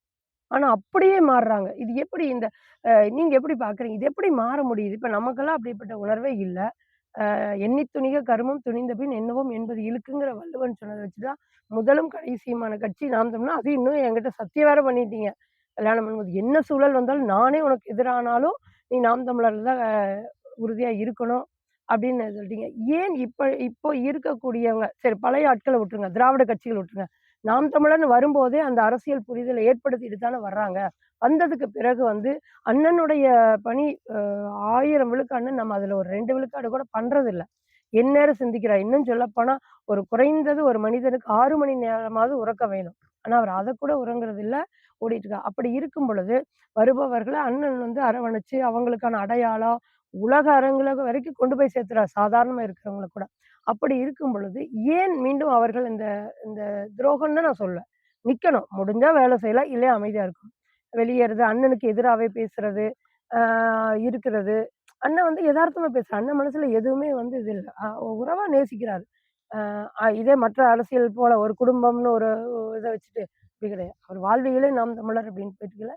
ஆனா அப்படியே மாறுறாங்க. இது எப்படி இந்த நீங்க எப்படி பார்க்குறீங்க? இது எப்படி மாற முடியுது? இப்ப நமக்கெல்லாம் அப்படிப்பட்ட உணர்வே இல்ல. "எண்ணித் துணிக கருமம் துணிந்த பின் எண்ணுவோம் என்பது இழுக்குங்கிற வள்ளுவன் சொன்னத வச்சு தான் முதலும் கடைசியுமான கட்சி நாம் தமிழர். அதுவும் இன்னும் என்கிட்ட சத்தியம் வேற பண்ணிட்டீங்க. கல்யாணம் பண்ணும்போது. என்ன சூழல் வந்தாலும் நானே உனக்கு எதிரானாலும், நீ நாம் தமிழர்ல தான் உறுதியா இருக்கணும் அப்படின்னு சொல்லிட்டீங்க. ஏன் இப்போ இருக்கக்கூடியவங்க சரி பழைய ஆட்கள விட்டுருங்க. திராவிட கட்சிகள விட்டுருங்க. நாம் தமிழர்ன்னு வரும்போதே அந்த அரசியல் புரிதல ஏற்படுத்திட்டு தானே வர்றாங்க. வந்ததுக்கு பிறகு வந்து அண்ணனுடைய பணி அ 1000 விழுக்காடுன்னு நம்ம அதுல ஒரு 2 விழுக்காடு கூட பண்றதில்ல. எந்நேரம் சிந்திக்கிறார். இன்னும் சொல்லப்போனா ஒரு குறைந்தது ஒரு மனிதனுக்கு 6 மணி நேரமாவது உறக்கம் வேணும். ஆனா அவர் அதக்கூட உறங்குறதில்ல. ஓடிட்டு இருக்கார். அப்படி இருக்கும் பொழுது வருபவர்கள அண்ணன் வந்து அரவணைச்சு அவங்களுக்கான அடையாளம், உலக அரங்குல வரைக்கும் கொண்டு போய் சேர்த்துறார். சாதாரணமா இருக்கிறவங்கள கூட. அப்படி இருக்கும் பொழுது, ஏன் மீண்டும் அவர்கள் இந்த இந்த துரோகம்னு தான் நான் சொல்லுவேன். நிக்கணும். முடிஞ்சா வேலை செய்யலாம். இல்லையா அமைதியா இருக்கணும். வெளியேறது, அண்ணனுக்கு எதிராவே பேசுறது, ஆ இருக்கிறது. அண்ணன் வந்து எதார்த்தமா பேசுறார். அண்ணன் மனசுல எதுவுமே வந்து இது இல்ல. உறவா நேசிக்கிறாரு. இதே மற்ற அரசியல் போல ஒரு குடும்பம்னு ஒரு இத வச்சுட்டு அப்படி கிடையாது. அவர் வாழ்வியலே நாம் தமிழர் அப்படின்னு போயிட்டுருக்கையில,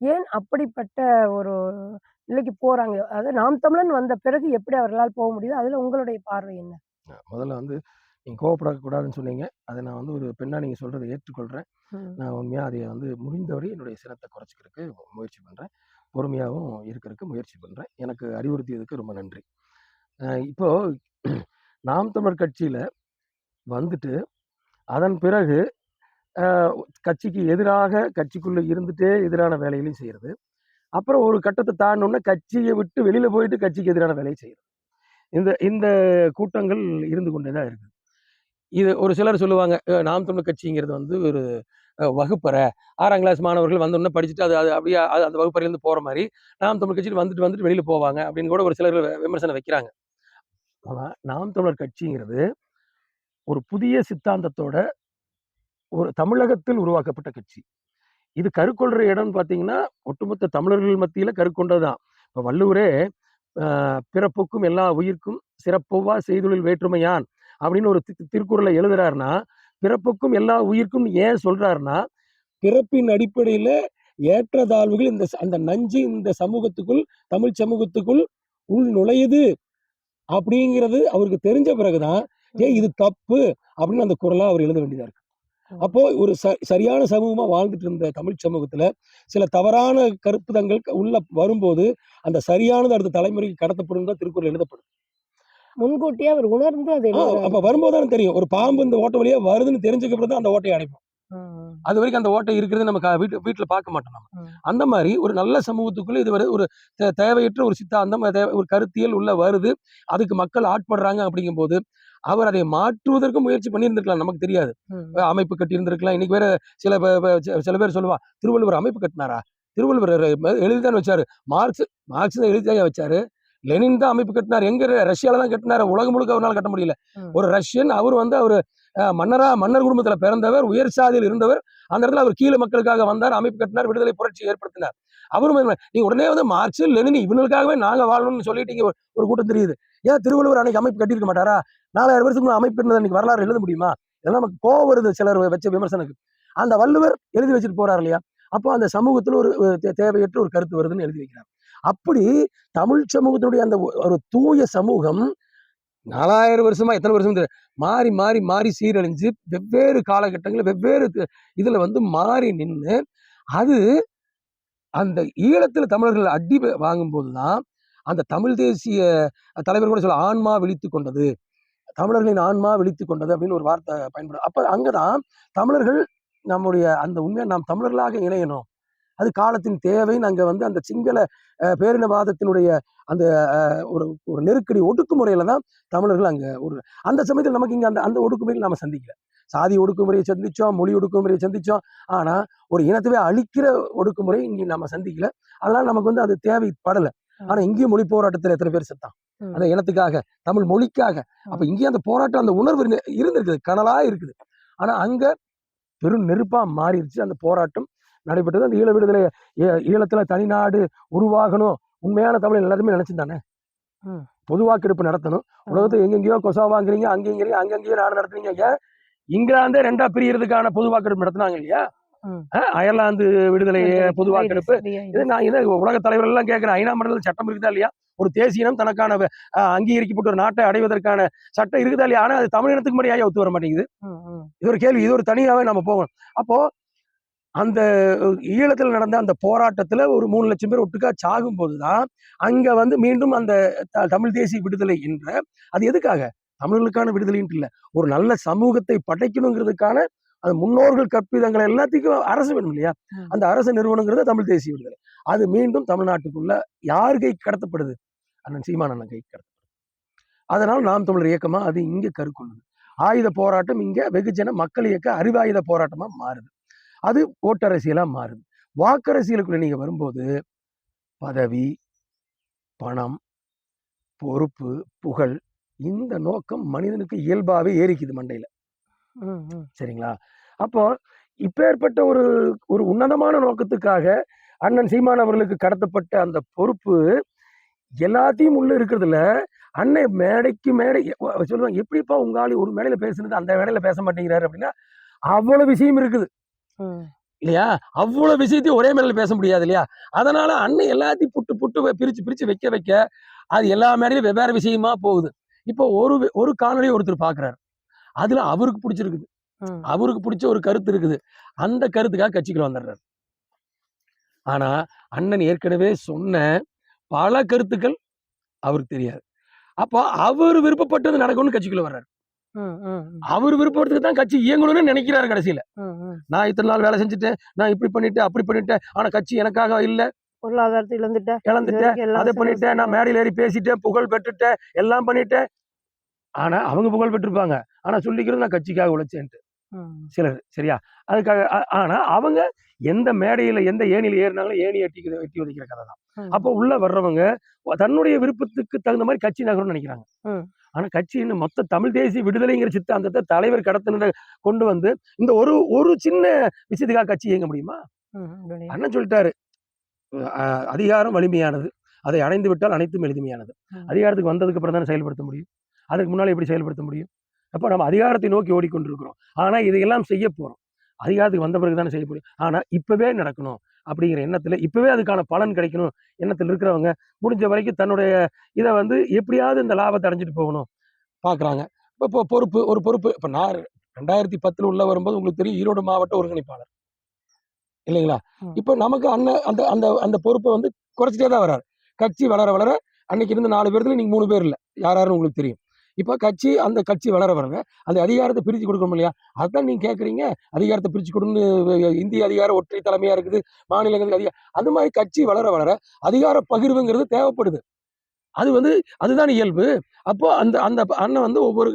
ஏன் அப்படிப்பட்ட ஒரு நிலைக்கு போறாங்க? அதாவது நாம் தமிழர்ன்னு வந்த பிறகு எப்படி அவர்களால் போக முடியுது? அதுல உங்களுடைய பார்வை என்ன? முதல்ல வந்து நீங்க கோவப்படக்கூடாதுன்னு சொன்னீங்க. அத நான் வந்து ஒரு பெண்ணா நீங்க சொல்றத ஏற்றுக்கொள்றேன். ம். நான் உண்மையா அத வந்து முடிந்தவரை என்னுடைய சினத்த குறைச்சுக்கிறதுக்கு முயற்சி பண்றேன். பொறுமையாவும் இருக்கறக்கு முயற்சி பண்றேன். எனக்கு அறிவுறுத்தியதுக்கு ரொம்ப நன்றி. இப்போ நாம் தமிழர் கட்சியில வந்துட்டு, அதன் பிறகு கட்சிக்கு எதிராக கட்சிக்குள்ள இருந்துட்டே எதிரான வேலைகளையும் செய்யறது. அப்புறம் ஒரு கட்டத்தை தாண்டோன்னா கட்சியை விட்டு வெளியில போயிட்டு கட்சிக்கு எதிரான வேலையை செய்யறது. இந்த இந்த கூட்டங்கள் இருந்து கொண்டே தான் இருக்குது. இது ஒரு சிலர் சொல்லுவாங்க, நாம் தமிழர் கட்சிங்கிறது வந்து ஒரு வகுப்பறை, 6ஆம் கிளாஸ் மாணவர்கள் வந்தோடனே படிச்சுட்டு அது அது அப்படியே அந்த வகுப்பறையிலேருந்து போற மாதிரி நாம் தமிழர் கட்சியில் வந்துட்டு வந்துட்டு வெளியில போவாங்க அப்படின்னு கூட ஒரு சிலர் விமர்சனம் வைக்கிறாங்க. ஆனா நாம் தமிழர் கட்சிங்கிறது ஒரு புதிய சித்தாந்தத்தோட ஒரு தமிழகத்தில் உருவாக்கப்பட்ட கட்சி. இது கருக்கொள்ற இடம்னு பார்த்தீங்கன்னா ஒட்டுமொத்த தமிழர்கள் மத்தியில கருக்கொண்டதுதான். இப்போ வள்ளுவரே பிறப்புக்கும் எல்லா உயிர்க்கும் சிறப்பொவ்வா செய்தொழில் வேற்றுமையான் அப்படின்னு ஒரு திருக்குறளை எழுதுறாருன்னா, பிறப்புக்கும் எல்லா உயிர்க்கும் ஏன் சொல்றாருன்னா, பிறப்பின் அடிப்படையில ஏற்றத்தாழ்வுகள் அந்த நஞ்சு இந்த சமூகத்துக்குள், தமிழ் சமூகத்துக்குள் உள் நுழையுது அப்படிங்கிறது அவருக்கு தெரிஞ்ச பிறகுதான் இது தப்பு அப்படின்னு அந்த குறளா அவர் எழுத வேண்டியதா இருக்கு. அப்போ ஒரு சரியான சமூகமா வாழ்ந்துட்டு இருந்த தமிழ் சமூகத்துல சில தவறான கருத்துதங்கள் உள்ள வரும்போது அந்த சரியானது அடுத்த தலைமுறைக்கு கடத்தப்படும் தான் திருக்குறள் எழுதப்படும். முன்கூட்டியே அவர் உணர்ந்து அது அப்ப வரும்போதுதான் தெரியும், ஒரு பாம்பு இந்த ஓட்டை வழியா வருதுன்னு தெரிஞ்சுக்கப்புறம் தான் அந்த ஓட்டையை அடைப்போம். அது வரைக்கும் அந்த ஓட்டை இருக்கிறது நம்ம வீட்டுல பார்க்க மாட்டோம். நம்ம அந்த மாதிரி ஒரு நல்ல சமூகத்துக்குள்ள இது ஒரு தேவையற்ற ஒரு சித்தாந்தம், ஒரு கருத்தியல் உள்ள வருது, அதுக்கு மக்கள் ஆட்படுறாங்க. அப்படிங்கும் போது அவர் அதை மாற்றுவதற்கு முயற்சி பண்ணியிருந்திருக்கலாம், நமக்கு தெரியாது. அமைப்பு கட்டி இருந்திருக்கலாம். இன்னைக்கு வேற சில பேர் சொல்லுவா, திருவள்ளுவர் அமைப்பு கட்டினாரா? திருவள்ளுவர் எழுதிதான் வச்சாரு. மார்க்ஸ் தான் எழுதிதான் வச்சாரு. லெனின் தான் அமைப்பு கட்டினார். எங்க ரஷ்யால தான் கட்டினாரு. உலகம் முழுக்க அவரால் கட்ட முடியல. ஒரு ரஷ்யன், அவர் வந்து அவர் மன்னர் குடும்பத்துல பிறந்தவர், உயர் சாதியில் இருந்தவர். அந்த இடத்துல அவர் கீழே மக்களுக்காக வந்தார், அமைப்பு கட்டினார், விடுதலை புரட்சி ஏற்படுத்தினார். அவரும் நீங்க உடனே வந்து மார்க்ஸ் லெனின் இவங்களுக்காகவே நாங்க வாழணும்னு சொல்லிட்டீங்க ஒரு கூட்டம் தெரியுது. ஏன் திருவள்ளுவர் அன்னைக்கு அமைப்பு கட்டியிருக்க மாட்டாரா? 4000 வருஷத்துக்கு அமைப்பு கட்டினது அன்னைக்கு வரலாறு எழுத முடியுமா? இதெல்லாம் நமக்கு கோவம் வருது சிலர் வச்ச விமர்சனத்துக்கு. அந்த வள்ளுவர் எழுதி வச்சுட்டு போறாரு இல்லையா? அப்போ அந்த சமூகத்துல ஒரு தேவையற்ற ஒரு கருத்து வருதுன்னு எழுதி வைக்கிறார். அப்படி தமிழ் சமூகத்தினுடைய அந்த ஒரு தூய சமூகம் 4000 வருஷமா எத்தனை வருஷம் மாறி மாறி மாறி சீரழிஞ்சு வெவ்வேறு காலகட்டங்களில் வெவ்வேறு இதுல வந்து மாறி நின்று அது அந்த ஈழத்துல தமிழர்கள் அடி வாங்கும் போதுதான் அந்த தமிழ் தேசிய தலைவர் கூட சொல்ல ஆன்மா விழித்து கொண்டது, தமிழர்களின் ஆன்மா விழித்து கொண்டது அப்படின்னு ஒரு வார்த்தை பயன்படும். அப்ப அங்கதான் தமிழர்கள் நம்முடைய அந்த உண்மையை நாம் தமிழர்களாக இணையணும், அது காலத்தின் தேவைன்னு அங்க வந்து அந்த சிங்கள பேரினவாதத்தினுடைய அந்த ஒரு ஒரு நெருக்கடி ஒடுக்குமுறையில தான் தமிழர்கள் அங்க ஒரு அந்த சமயத்தில் நமக்கு இங்க அந்த ஒடுக்குமுறையில் நம்ம சந்திக்கல. சாதி ஒடுக்குமுறையை சந்திச்சோம், மொழி ஒடுக்குமுறையை சந்திச்சோம். ஆனா ஒரு இனத்தவே அழிக்கிற ஒடுக்குமுறை இங்க நம்ம சந்திக்கல. அதனால நமக்கு வந்து அது தேவைப்படலை. ஆனா இங்கேயும் மொழி போராட்டத்தில் எத்தனை பேர் செத்தான் அந்த இனத்துக்காக, தமிழ் மொழிக்காக. அப்ப இங்கேயும் அந்த போராட்டம், அந்த உணர்வு இருந்திருக்குது, கனலா இருக்குது. ஆனா அங்க பெரும் நெருப்பா மாறிடுச்சு. அந்த போராட்டம் நடைபெற்றது. அந்த ஈழ விடுதலை, ஈழத்துல தனிநாடு உருவாகணும், உண்மையான தமிழ் எல்லாருமே நினைச்சிருந்தானே. பொது வாக்கெடுப்பு நடத்தணும். உலகத்தை எங்கெங்கயோ கொசாவாங்கிறீங்க, அங்கேங்கிறீங்க, அங்கங்கேயோ நாடு நடத்துறீங்க. ஏன் இங்கிலாந்தே 2ஆ பிரியறதுக்கான பொது வாக்கெடுப்பு நடத்தினாங்க இல்லையா? அயர்லாந்து விடுதலை பொது வாக்கெடுப்பு. நான் இதை உலக தலைவர்கள் எல்லாம் கேட்கிறேன், ஐநா மண்டலத்தில் சட்டம் இருக்குதா இல்லையா? ஒரு தேசிய இனம் தனக்கான அங்கீகரிக்கப்பட்ட ஒரு நாட்டை அடைவதற்கான சட்டம் இருக்குதா இல்லையா? ஆனா அது தமிழினத்துக்கு முறையாக ஒத்து வர மாட்டேங்குது. இது ஒரு கேள்வி, இது ஒரு தனியாவே நம்ம போகணும். அப்போ அந்த ஈழத்தில் நடந்த அந்த போராட்டத்துல ஒரு 3 லட்சம் பேர் ஒட்டுக்கா சாகும் போதுதான் அங்க வந்து மீண்டும் அந்த தமிழ் தேசிய விடுதலை என்ற, அது எதுக்காக? தமிழர்களுக்கான விடுதலைன்ட்டு இல்ல, ஒரு நல்ல சமூகத்தை படைக்கணுங்கிறதுக்கான அந்த முன்னோர்கள் கற்பிதங்களை எல்லாத்துக்கும் அரசு வேணும் இல்லையா? அந்த அரசு நிறுவனங்கிறது தமிழ் தேசிய விடுதலை. அது மீண்டும் தமிழ்நாட்டுக்குள்ள யார் கை கடத்தப்படுது? அண்ணன் சீமான் அண்ணன் கை கடத்தப்படுது. அதனால நாம் தமிழர் இயக்கமா அது இங்க கருக்கொள்ளுது. ஆயுத போராட்டம் இங்க வெகுஜன மக்கள் இயக்க அறிவாயுத போராட்டமா மாறுது. அது ஓட்டரசியலா மாறுது. வாக்கரசியலுக்குள்ள நீங்க வரும்போது பதவி, பணம், பொறுப்பு, புகழ், இந்த நோக்கம் மனிதனுக்கு இயல்பாவே ஏறிக்குது மண்டையில. சரிங்களா? அப்போ இப்பேற்பட்ட ஒரு ஒரு உன்னதமான நோக்கத்துக்காக அண்ணன் சீமான் அவர்களுக்கு கடத்தப்பட்ட அந்த பொறுப்பு எல்லாத்தையும் உள்ள இருக்கிறதுல அண்ணன் மேடைக்கு மேடை சொல்லுவாங்க, எப்படிப்பா உங்க ஆளு ஒரு மேடையில பேசுனது அந்த மேடையில பேச மாட்டேங்கிறாரு அப்படின்னா, அவ்வளவு விஷயம் இருக்குது இல்லையா? அவ்வளவு விஷயத்தையும் ஒரே மேடையில பேச முடியாது இல்லையா? அதனால அண்ணன் எல்லாத்தையும் புட்டு புட்டு பிரிச்சு பிரிச்சு வைக்க வைக்க அது எல்லா மேடையிலும் வெவ்வேறு விஷயமா போகுது. இப்போ ஒரு காணொலி ஒருத்தர் பாக்குறாரு, அதுல அவருக்கு பிடிச்சிருக்குது, அவருக்கு பிடிச்ச ஒரு கருத்து இருக்குது, அந்த கருத்துக்காக கட்சிக்குள்ள வந்துடுறாரு. ஆனா அண்ணன் ஏற்கனவே சொன்ன பல கருத்துக்கள் அவருக்கு தெரியாது. அப்போ அவர் விருப்பப்பட்டது நடக்கும்னு கட்சிக்குள்ள வர்றாரு. ம், ம், அவர் விருப்பத்துக்கு தான் கட்சி இயங்கணும்னு நினைக்கிறாரு கடைசியில. ம், ம். நான் இத்தனை நாள் வேலை செஞ்சுட்டேன், நான் இப்படி பண்ணிட்டேன் அப்படி பண்ணிட்டேன், ஆனா கட்சி எனக்காக இல்ல, பொருளாதாரத்தை இழந்துட்டேன். இழந்துட்டேன், இதுவரைக்கும் எல்லா அதை செலவு பண்ணிட்டேன், நான் செஞ்சேன். மேடையில் ஏறி பேசிட்டேன், புகழ் பெற்றுட்டேன், எல்லாம் பண்ணிட்டேன். ஆனா அவங்க புகழ் பெற்றிருப்பாங்க, ஆனா சொல்லிக்கிறது நான் கட்சிக்காக உழைச்சேன்ட்டு ம், சிலர். சரியா? அதுக்காக ஆனா அவங்க எந்த மேடையில எந்த ஏணியில ஏறினாலும் ஏணி வெட்டி உதைக்கிற கதை தான். ம், அப்போ உள்ள வர்றவங்க தன்னுடைய விருப்பத்துக்கு தகுந்த மாதிரி கட்சி நகரும்னு நினைக்கிறாங்க. ம். ஆனா கட்சி இன்னும் மொத்த தமிழ் தேசிய விடுதலைங்கிற சித்தாந்தத்தை தலைவர் கடத்தின கொண்டு வந்து இந்த ஒரு ஒரு சின்ன விஷயத்துக்காக கட்சி இயங்க முடியுமா? ம், புரியுது. அண்ணன் சொல்லிட்டாரு, அதிகாரம் வலிமையானது, அதை அடைந்து விட்டால் அனைத்தும் எளிமையானது. ம். அதிகாரத்துக்கு வந்ததுக்கு அப்புறம் தானே செயல்படுத்த முடியும். அதுக்கு முன்னால எப்படி செயல்படுத்த முடியும்? அப்ப நம்ம அதிகாரத்தை நோக்கி ஓடிக்கொண்டிருக்கிறோம். ஆனா இதையெல்லாம் செய்ய போறோம். அதிகாரத்துக்கு வந்த பிறகு தானே செய்ய முடியும். ஆனா இப்பவே நடக்கணும் அப்படிங்கிற எண்ணத்துல, இப்பவே அதுக்கான பலன் கிடைக்கணும் எண்ணத்துல இருக்கிறவங்க முடிஞ்ச வரைக்கும் தன்னுடைய இதை வந்து எப்படியாவது இந்த லாபத்தை அடைஞ்சிட்டு போகணும் பாக்குறாங்க. இப்போ பொறுப்பு ஒரு பொறுப்பு. இப்ப நான் 2010 உள்ள வரும்போது உங்களுக்கு தெரியும், ஈரோடு மாவட்ட ஒருங்கிணைப்பாளர் இல்லைங்களா? ம். இப்போ நமக்கு அண்ணன் அந்த அந்த அந்த பொறுப்பை வந்து குறைச்சிட்டே தான் வர்றாரு. கட்சி வளர வளர அன்னைக்கு இருந்த 4 பேர்ல நீங்க 3 பேர் இல்ல, யாருன்னு உங்களுக்கு தெரியும். இப்போ அந்த கட்சி வளர வளர அந்த அதிகாரத்தை பிரிச்சு கொடுக்கணும் இல்லையா? அதான் நீங்க கேட்குறீங்க, அதிகாரத்தை பிரிச்சு கொடுன்னு. இந்திய அதிகாரம் ஒற்றை தலைமையா இருக்குது, மாநிலங்களுக்கு அதிகாரம். அது மாதிரி கட்சி வளர வளர அதிகார பகிர்வுங்கிறது தேவைப்படுது. அது வந்து அதுதான் இயல்பு. அப்போ அந்த அந்த அண்ணன் வந்து ஒவ்வொரு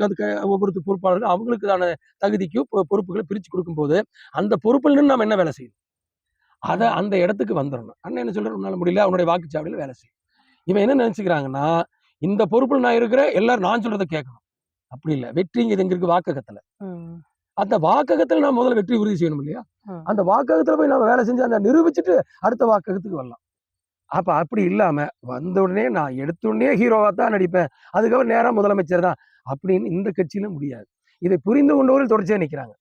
பொறுப்பாளர்கள் அவங்களுக்கான தகுதிக்கு பொறுப்புகளை பிரிச்சு கொடுக்கும்போது அந்த பொறுப்பில் நின்று நம்ம என்ன வேலை செய்யணும்? அதை அந்த இடத்துக்கு வந்துடணும். அண்ணன் என்ன சொல்றாரு, உன்னால முடியல, அவனுடைய வாக்குச்சாவடியில் வேலை செய்யும். இவன் என்ன நினைச்சுக்கிறாங்கன்னா, இந்த பொறுப்பில் நான் இருக்கிறேன், எல்லாரும் நான் சொல்றதை கேட்கணும். அப்படி இல்லை. வெற்றிங்கிறது எங்க இருக்கு? வாக்ககத்துல. ம், அந்த வாக்ககத்துல நான் முதல்ல வெற்றி உறுதி செய்யணும் இல்லையா? ம். அந்த வாக்ககத்துல போய் நம்ம வேலை செஞ்சு அந்த நிரூபிச்சுட்டு அடுத்த வாக்ககத்துக்கு வரலாம். அப்ப அப்படி இல்லாம வந்த உடனே நான் எடுத்த உடனே ஹீரோவா தான் நடிப்பேன், அதுக்கப்புறம் நேரா முதலமைச்சர் தான் அப்படின்னு இந்த கட்சியில முடியாது. இதை புரிந்து கொண்டவர்கள் தொடர்ச்சியா நிக்கிறாங்க.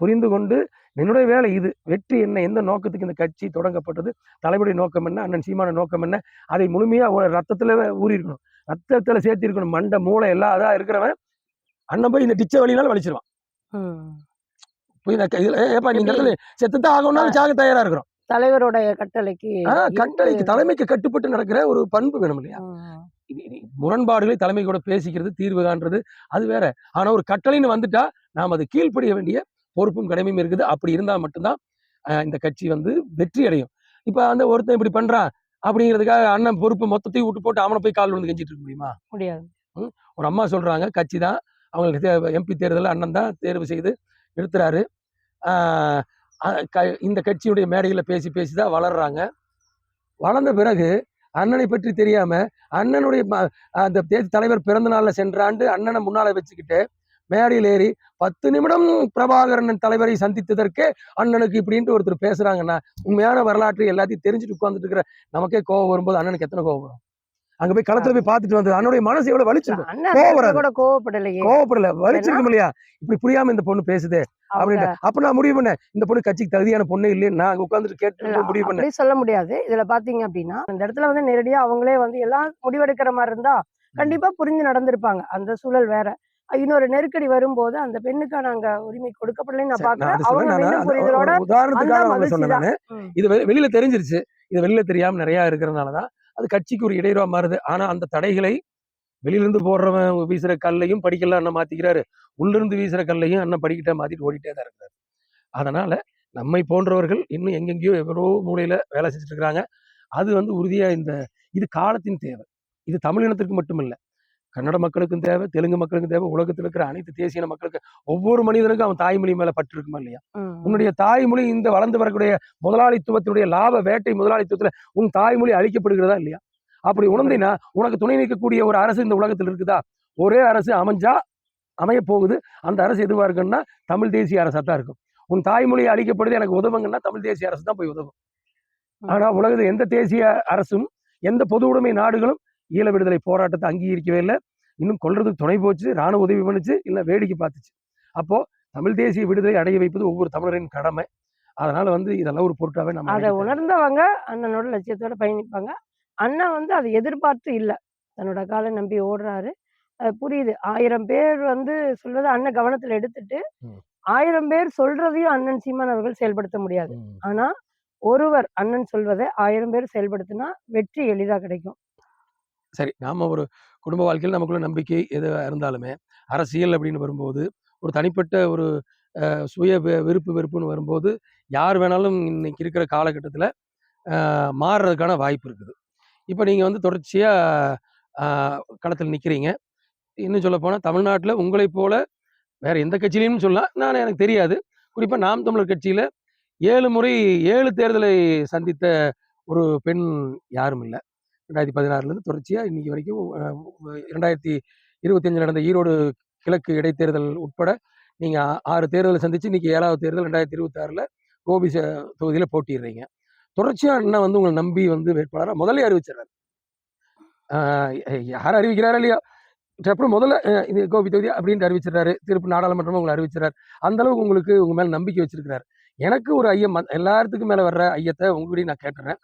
புரிந்து கொண்டு என்னுடைய வேலை இது, வெற்றி என்ன, எந்த நோக்கத்துக்கு இந்த கட்சி தொடங்கப்பட்டது, தலைவருடைய நோக்கம் என்ன, அண்ணன் சீமான நோக்கம் என்ன, அதை முழுமையா ரத்தத்துல ஊறி இருக்கணும், ரத்தத்துல சேர்த்து இருக்கணும். மண்டை மூளை எல்லாம் அதா இருக்கிறவன் அண்ணன் போய் இந்த டிச்ச வழினாலும் வலிச்சிருவான். ம். ஏப்பா நீங்க இடத்துல செத்துத்தான் ஆகணும்னாலும் சாக தயாரா இருக்கிறோம். தலைவருடைய கட்டளைக்கு கட்டளைக்கு தலைமைக்கு கட்டுப்பட்டு நடக்கிற ஒரு பண்பு வேணும் இல்லையா? ம், முரண்பாடுகளை தலைமை கூட பேசிக்கிறது, தீர்வு காண்றது அது வேற. ஆனா ஒரு கட்டளைன்னு வந்துட்டா நாம் அது கீழ்ப்படிய வேண்டிய பொறுப்பும் கடமையும் இருக்குது. அப்படி இருந்தா மட்டும்தான் இந்த கட்சி வந்து வெற்றி அடையும். இப்ப அந்த ஒருத்தன் இப்படி பண்றான் அப்படிங்கிறதுக்காக அண்ணன் பொறுப்பு மொத்தத்தையும் விட்டு போட்டு அவனை போய் கால் விழுந்து கெஞ்சிட்டு இருக்க முடியுமா? முடியாது. ஒரு அம்மா சொல்றாங்க, கட்சி தான் அவங்களுக்கு எம்பி தேர்தலில் அண்ணன் தான் தேர்வு செய்து எடுத்துறாரு. இந்த கட்சியுடைய மேடைகளை பேசி பேசிதான் வளர்றாங்க. வளர்ந்த பிறகு அண்ணனை பற்றி தெரியாம அண்ணனுடைய அந்த தேசிய தலைவர் பிறந்த நாள்ல சென்ற ஆண்டு அண்ணனை முன்னால வச்சுக்கிட்டு மேடையில் ஏறி 10 நிமிடம் பிரபாகரன் தலைவரை சந்தித்ததற்கே அண்ணனுக்கு இப்படின்ட்டு ஒருத்தர் பேசுறாங்கன்னா, உண்மையான வரலாற்று எல்லாத்தையும் தெரிஞ்சுட்டு உட்கார்ந்துட்டு இருக்கிற நமக்கே கோவம் வரும்போது அண்ணனுக்கு எத்தனை கோவம் வரும்? அங்க போய் களத்துல போய் பார்த்துட்டு வந்தது அண்ணனுடைய மனசு எவ்வளவு வலிச்சிருக்கும். அண்ணன் கோவம் வராது. கூட கோவப்படலையே. கோவப்படல, வலிச்சிருக்கும் இல்லையா? இப்படி புரியாம இந்த பொண்ணு பேசுதே அப்படின்ட்டு. அப்ப நான் முடிவு பண்ணேன், இந்த பொண்ணு கட்சிக்கு தகுதியான பொண்ணு இல்லைன்னு நான் அங்க உட்கார்ந்துட்டு கேட்டு முடிவு பண்ணேன். அப்படி சொல்ல முடியாது. இதுல பாத்தீங்க அப்படின்னா இந்த இடத்துல வந்து நேரடியா அவங்களே வந்து எல்லாம் முடிவெடுக்கிற மாதிரி இருந்தா கண்டிப்பா புரிஞ்சு நடந்திருப்பாங்க. அந்த சூழல் வேற. இன்னொரு நெருக்கடி வரும்போது அந்த பெண்ணுக்கான அங்க உரிமை கொடுக்கப்படலைன்னு நான் பாக்குறேன். அவங்க மீண்டும் புரிதலோட உதாரணத்துக்காக அவங்க சொன்னேன் நானு. ம். இது வெளியில தெரிஞ்சிருச்சு. இது வெளியில தெரியாம நிறைய இருக்கிறதுனாலதான் அது கட்சிக்கு ஒரு இடையூறா மாறுது. ஆனா அந்த தடைகளை வெளியிலிருந்து போடுறவன் வீசுற கல்லையும் படிக்கலாம் அண்ணன் மாத்திக்கிறாரு, உள்ளிருந்து வீசுற கல்லையும் அண்ணன் படிக்கிட்ட மாத்திட்டு ஓடிட்டே தான் இருக்கிறாரு. அதனால நம்மை போன்றவர்கள் இன்னும் எங்கெங்கயோ எவரோ மூலையில வேலை செஞ்சுட்டு இருக்கிறாங்க. அது வந்து உறுதியா இது காலத்தின் தேவை. இது தமிழினத்திற்கு மட்டும் இல்ல, கன்னட மக்களுக்கும் தேவை, தெலுங்கு மக்களுக்கும் தேவை, உலகத்தில் இருக்கிற அனைத்து தேசிய மக்களுக்கு. ஒவ்வொரு மனிதனுக்கும் அவன் தாய்மொழி மேல பற்று இருக்குமா இல்லையா? உன்னுடைய தாய்மொழி இந்த வளர்ந்து வரக்கூடிய முதலாளித்துவத்தினுடைய லாப வேட்டை முதலாளித்துவத்துல உன் தாய்மொழி அழிக்கப்படுகிறதா இல்லையா? அப்படி உணர்ந்தீங்கன்னா உனக்கு துணை நிற்கக்கூடிய ஒரு அரசு இந்த உலகத்தில் இருக்குதா? ஒரே அரசு அமைய போகுது. அந்த அரசு எதுவா இருக்குன்னா தமிழ் தேசிய அரசா தான் இருக்கும். உன் தாய்மொழியை அழிக்கப்படுது, எனக்கு உதவுங்கன்னா தமிழ் தேசிய அரசு தான் போய் உதவும். ஆனா உலகத்தில் எந்த தேசிய அரசும் எந்த பொது உடைமை நாடுகளும் ஈழ விடுதலை போராட்டத்தை அங்கீகரிக்கவே இல்லை. இன்னும் கொல்றதுக்கு துணை போச்சு, ராணுவ உதவி பண்ணுச்சு, இல்ல வேடிக்கை பார்த்துச்சு. அப்போ தமிழ் தேசிய விடுதலை அடைய வைப்பது ஒவ்வொரு தமிழரின் கடமை. அதனால வந்து இதெல்லாம் ஒரு பொருட்டாவே நம்ம அதை உணர்ந்தவங்க அண்ணனோட லட்சியத்தோட பயணிப்பாங்க. அண்ணன் வந்து அதை எதிர்பார்த்து இல்ல, தன்னோட காலை நம்பி ஓடுறாரு. அது புரியுது. 1000 பேர் வந்து சொல்வதை அண்ணன் கவனத்துல எடுத்துட்டு 1000 பேர் சொல்றதையும் அண்ணன் சீமான் அவர்கள் செயல்படுத்த முடியாது. ஆனா ஒருவர் அண்ணன் சொல்வதை 1000 பேர் செயல்படுத்தினா வெற்றி எளிதா கிடைக்கும். சரி நாம் ஒரு குடும்ப வாழ்க்கையில் நமக்குள்ள நம்பிக்கை எது இருந்தாலுமே அரசியல் அப்படின்னு வரும்போது ஒரு தனிப்பட்ட ஒரு சுய விருப்பு வெறுப்புன்னு வரும்போது யார் வேணாலும் இன்னைக்கு இருக்கிற காலகட்டத்தில் மாறுறதுக்கான வாய்ப்பு இருக்குது. இப்போ நீங்கள் வந்து தொடர்ச்சியாக களத்தில் நிற்கிறீங்க. இன்னும் சொல்ல போனால் தமிழ்நாட்டில் உங்களைப் போல வேற எந்த கட்சியிலையும் சொல்லலாம், நான் எனக்கு தெரியாது. குறிப்பாக நாம் தமிழர் கட்சியில் 7 முறை 7 தேர்தலை சந்தித்த ஒரு பெண் யாரும் இல்லை. 2016லேருந்து தொடர்ச்சியாக இன்னைக்கு வரைக்கும் 2025 நடந்த ஈரோடு கிழக்கு இடைத்தேர்தல் உட்பட நீங்கள் 6 தேர்தலை சந்திச்சு இன்னைக்கு 7வது தேர்தல் 2026ல் கோபி தொகுதியில் போட்டிடுறீங்க. தொடர்ச்சியாக அண்ணா வந்து உங்களை நம்பி வந்து வேட்பாளராக முதல்ல அறிவிச்சிடறாரு. யார் அறிவிக்கிறாரோ இல்லையா, அப்புறம் முதல்ல இது கோபி தொகுதி அப்படின்ட்டு அறிவிச்சிடறாரு. திருப்பி நாடாளுமன்றமும் உங்களை அறிவிச்சிடறாரு. அந்த அளவுக்கு உங்களுக்கு உங்க மேல நம்பிக்கை வச்சிருக்கிறாரு. எனக்கு ஒரு ஐயம், எல்லாத்துக்கும் மேல வர்ற ஐயத்தை உங்ககிட்டயும் நான் கேட்டுறேன்.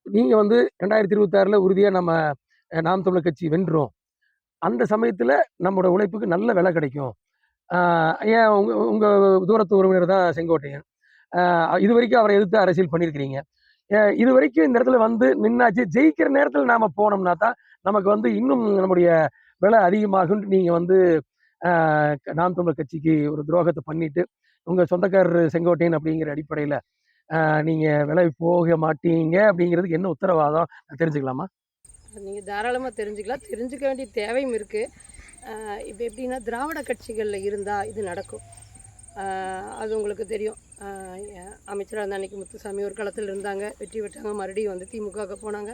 நீங்க வந்து 2026ல உறுதியா நம்ம நாம் தமிழர் கட்சி வென்றோம். அந்த சமயத்துல நம்மளோட உழைப்புக்கு நல்ல விலை கிடைக்கும். ஏன் உங்க உங்க தூரத்து உறவினர் தான் செங்கோட்டையன். இது வரைக்கும் அவரை எதிர்த்து அரசியல் பண்ணியிருக்கிறீங்க. இது வரைக்கும் இந்த இடத்துல வந்து நின்னாச்சு. ஜெயிக்கிற நேரத்தில் நாம போனோம்னா தான் நமக்கு வந்து இன்னும் நம்முடைய விலை அதிகமாகும். நீங்க வந்து நாம் தமிழர் கட்சிக்கு ஒரு துரோகத்தை பண்ணிட்டு உங்க சொந்தக்காரர் செங்கோட்டையன் அப்படிங்கிற அடிப்படையில நீங்க விலை போக மாட்டீங்க அப்படிங்கிறதுக்கு என்ன உத்தரவாதம் தெரிஞ்சுக்கலாமா? நீங்கள் தாராளமாக தெரிஞ்சுக்கலாம். தெரிஞ்சுக்க வேண்டிய தேவையும் இருக்குது. இப்போ எப்படின்னா திராவிட கட்சிகளில் இருந்தால் இது நடக்கும். அது உங்களுக்கு தெரியும். அமைச்சராக இருந்த அன்றைக்கி முத்துசாமி ஒரு களத்தில் இருந்தாங்க, வெற்றி பெற்றாங்க, மறுபடியும் வந்து திமுகவுக்கு போனாங்க.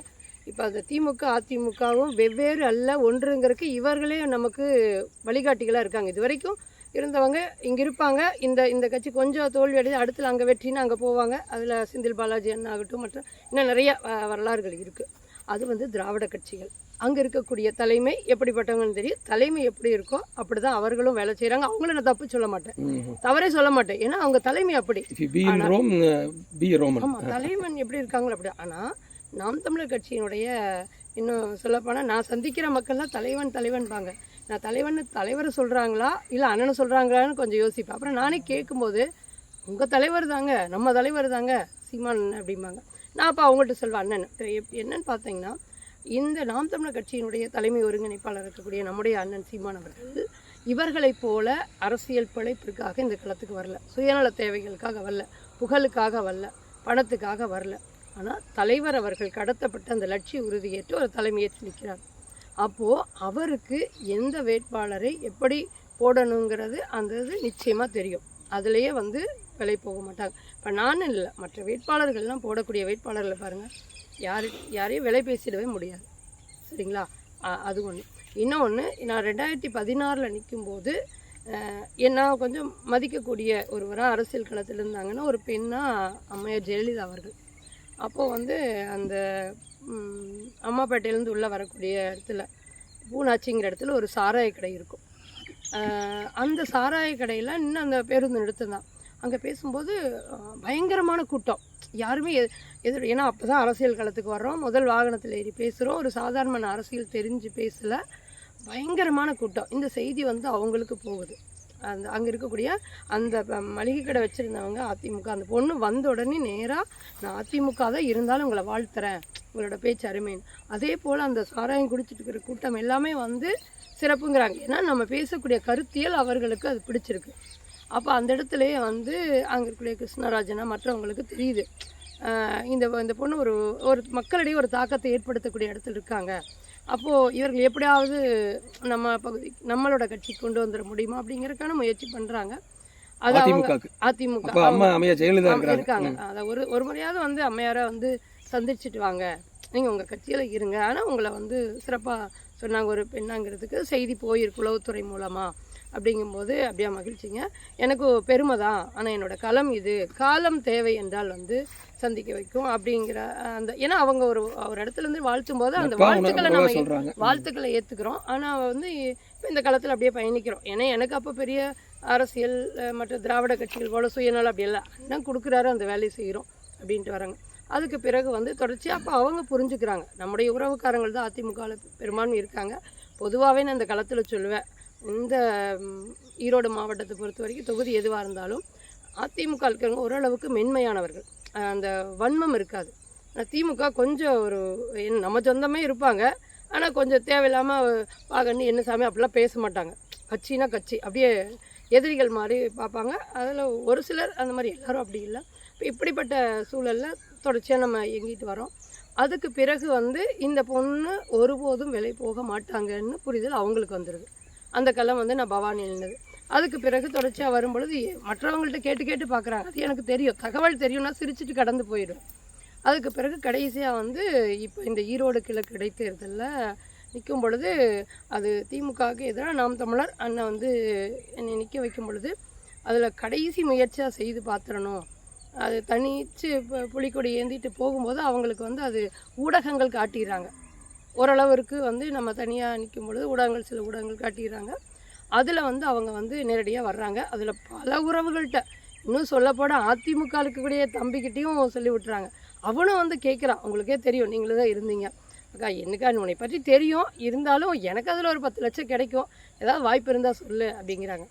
இப்போ அந்த திமுக அதிமுகவும் வெவ்வேறு அல்ல, ஒன்றுங்கிறதுக்கு இவர்களே நமக்கு வழிகாட்டிகளாக இருக்காங்க. இது வரைக்கும் இருந்தவங்க இங்கே இருப்பாங்க. இந்த கட்சி கொஞ்சம் தோல்வி அடைந்து அடுத்துல அங்கே வெற்றின்னு அங்கே போவாங்க. அதில் செந்தில் பாலாஜி அண்ணா ஆகட்டும், மற்ற இன்னும் நிறைய வரலாறுகள் இருக்குது. அது வந்து திராவிட கட்சிகள். அங்கே இருக்கக்கூடிய தலைமை எப்படிப்பட்டவங்கன்னு தெரியும். தலைமை எப்படி இருக்கோ அப்படி தான் அவர்களும் வேலை செய்கிறாங்க. அவங்களும் நான் தப்பு சொல்ல மாட்டேன், தவறே சொல்ல மாட்டேன். ஏன்னா அவங்க தலைமை அப்படி. ஆமாம், தலைவன் எப்படி இருக்காங்களோ அப்படி. ஆனால் நாம் தமிழர் கட்சியினுடைய இன்னும் சொல்லப்போனால் நான் சந்திக்கிற மக்கள்லாம் தலைவன்பாங்க. நான் தலைவர் சொல்கிறாங்களா இல்லை அண்ணனை சொல்கிறாங்களான்னு கொஞ்சம் யோசிப்பேன். அப்புறம் நானே கேட்கும்போது உங்கள் தலைவர் தாங்க, நம்ம தலைவர் தாங்க சீமான் அப்படிம்பாங்க. நான் அப்போ அவங்கள்ட்ட சொல்வேன் அண்ணன். என்னன்னு பார்த்தீங்கன்னா, இந்த நாம் தமிழர் கட்சியினுடைய தலைமை ஒருங்கிணைப்பாளர் இருக்கக்கூடிய நம்முடைய அண்ணன் சீமான் அவர்கள் இவர்களைப் போல அரசியல் பிழைப்பிற்காக இந்த களத்துக்கு வரல, சுயநல தேவைகளுக்காக வரல, புகழுக்காக வரல, பணத்துக்காக வரல. ஆனால் தலைவர் அவர்கள் கடத்தப்பட்ட அந்த லட்சிய உறுதியேற்று ஒரு தலைமையேற்று நிற்கிறார். அப்போது அவருக்கு எந்த வேட்பாளரை எப்படி போடணுங்கிறது அந்த இது நிச்சயமாக தெரியும். அதுலேயே வந்து விலை போக மாட்டாங்க. இப்போ நானும் இல்லை, மற்ற வேட்பாளர்கள்லாம் போடக்கூடிய வேட்பாளர்களை பாருங்கள், யாரையும் விலை பேசிடவே முடியாது. சரிங்களா? அது ஒன்று. இன்னொன்று, நான் 2016 நிற்கும்போது நான் கொஞ்சம் மதிக்கக்கூடிய ஒருவராக அரசியல் களத்தில் இருந்தாங்கன்னா ஒரு பெண்ணாக அம்மையார் ஜெயலலிதா அவர்கள். அப்போது வந்து அந்த அம்மாப்பேட்டையிலேருந்து உள்ளே வரக்கூடிய இடத்துல பூனாச்சிங்கிற இடத்துல ஒரு சாராய கடை இருக்கும். அந்த சாராய கடையில் இன்னும் அந்த பேருந்து நிறுத்தம் தான். அங்கே பேசும்போது பயங்கரமான கூட்டம். யாருமே ஏன்னா அப்போ தான் அரசியல் களத்துக்கு வர்றோம், முதல் வாகனத்தில் ஏறி பேசுகிறோம், ஒரு சாதாரண அரசியல் தெரிஞ்சு பேசலை, பயங்கரமான கூட்டம். இந்த செய்தி வந்து அவங்களுக்கு போகுது. அங்கே இருக்கக்கூடிய அந்த மளிகை கடை வச்சுருந்தவங்க அதிமுக. அந்த பொண்ணு வந்த உடனே நேராக நான் அதிமுக தான் இருந்தாலும் உங்களை வாழ்த்துறேன், உங்களோட பேச்சு அருமைன்னு. அதே போல் அந்த சாராயம் குடிச்சிட்டு இருக்கிற கூட்டம் எல்லாமே வந்து சிறப்புங்கிறாங்க. ஏன்னா நம்ம பேசக்கூடிய கருத்தியல் அவர்களுக்கு அது பிடிச்சிருக்கு. அப்போ அந்த இடத்துலையே வந்து அங்கே இருக்கக்கூடிய கிருஷ்ணராஜனா மற்றவங்களுக்கு தெரியுது, இந்த பொண்ணு ஒரு மக்களிடையே ஒரு தாக்கத்தை ஏற்படுத்தக்கூடிய இடத்துல இருக்காங்க. அப்போது இவர்கள் எப்படியாவது நம்ம பகுதி நம்மளோட கட்சி கொண்டு வந்துட முடியுமா அப்படிங்கிறதுக்கான முயற்சி பண்ணுறாங்க. அது அதிமுக இருக்காங்க. அதை ஒரு முறையாவது வந்து அம்மையாரை வந்து சந்திச்சுட்டு வாங்க, நீங்கள் உங்கள் கட்சியில் இருங்க, ஆனால் உங்களை வந்து சிறப்பாக சொன்னாங்க ஒரு பெண்ணாங்கிறதுக்கு செய்தி போயிருக்கு உளவுத்துறை மூலமாக. அப்படிங்கும்போது அப்படியே மகிழ்ச்சிங்க, எனக்கு பெருமை தான். ஆனால் என்னோடய களம் இது, காலம் தேவை என்றால் வந்து சந்திக்க வைக்கும் அப்படிங்கிற அந்த. ஏன்னா அவங்க ஒரு இடத்துலேருந்து வாழ்த்தும் போது அந்த வாழ்த்துக்களை நம்ம வாழ்த்துக்களை ஏற்றுக்கிறோம். ஆனால் வந்து இப்போ இந்த காலத்தில் அப்படியே பயணிக்கிறோம். ஏன்னா எனக்கு அப்போ பெரிய அரசியல் மற்ற திராவிட கட்சிகள் போல சுயநலம் அப்படியெல்லாம் அண்ணன் கொடுக்குறாரு, அந்த வேலையை செய்கிறோம் அப்படின்ட்டு வராங்க. அதுக்கு பிறகு வந்து தொடர்ச்சி அப்போ அவங்க புரிஞ்சுக்கிறாங்க, நம்முடைய உறவுக்காரங்கள் தான் அதிமுகவில் பெரும்பான்மை இருக்காங்க. பொதுவாகவே நான் இந்த களத்தில் சொல்லுவேன், இந்த ஈரோடு மாவட்டத்தை பொறுத்த வரைக்கும் தொகுதி எதுவாக இருந்தாலும் அதிமுக இருக்கிறவங்க ஓரளவுக்கு மென்மையானவர்கள், அந்த வன்மம் இருக்காது. ஆனால் திமுக கொஞ்சம் ஒரு நம்ம சொந்தமே இருப்பாங்க, ஆனால் கொஞ்சம் தேவையில்லாமல் பாகன்னு என்ன சாமி அப்படிலாம் பேச மாட்டாங்க. கட்சினா கட்சி அப்படியே எதிரிகள் மாதிரி பார்ப்பாங்க. அதில் ஒரு சிலர் அந்த மாதிரி, எல்லாரும் அப்படி இல்லை. இப்போ இப்படிப்பட்ட சூழலில் தொடர்ச்சியாக நம்ம இயங்கிட்டு வரோம். அதுக்கு பிறகு வந்து இந்த பொண்ணு ஒருபோதும் விலை போக மாட்டாங்கன்னு புரிதல் அவங்களுக்கு வந்துடுது. அந்த காலம் வந்து நான் பவானி எழுந்தது. அதுக்கு பிறகு தொடர்ச்சியாக வரும்பொழுது மற்றவங்கள்ட்ட கேட்டு கேட்டு பார்க்குறாங்க. அது எனக்கு தெரியும், தகவல் தெரியும்னா சிரிச்சுட்டு கடந்து போயிடும். அதுக்கு பிறகு கடைசியாக வந்து இப்போ இந்த ஈரோடு கிழக்கு இடைத்தேர்தலில் நிற்கும் பொழுது, அது திமுகவுக்கு எதிராக நாம் தமிழர் அண்ணன் வந்து என்னை நிற்க வைக்கும் பொழுது, அதில் கடைசி முயற்சியாக செய்து பார்த்துடணும். அது தனிச்சு புலிக்கொடி ஏந்திட்டு போகும்போது அவங்களுக்கு வந்து அது ஊடகங்கள் காட்டிடுறாங்க. ஓரளவிற்கு வந்து நம்ம தனியாக நிற்கும் பொழுது ஊடகங்கள், சில ஊடகங்கள் காட்டிடுறாங்க. அதில் வந்து அவங்க வந்து நேரடியாக வர்றாங்க. அதில் பல உறவுகள்கிட்ட, இன்னும் சொல்லப்போனால் அதிமுக இருக்கக்கூடிய தம்பிக்கிட்டையும் சொல்லி விட்டுறாங்க. அவனும் வந்து கேட்குறான், உங்களுக்கே தெரியும், நீங்களே தான் இருந்தீங்க, அக்கா என்னக்கா உன்னை பற்றி தெரியும், இருந்தாலும் எனக்கு அதில் ஒரு 10 லட்சம் கிடைக்கும், ஏதாவது வாய்ப்பு இருந்தால் சொல்லு அப்படிங்கிறாங்க.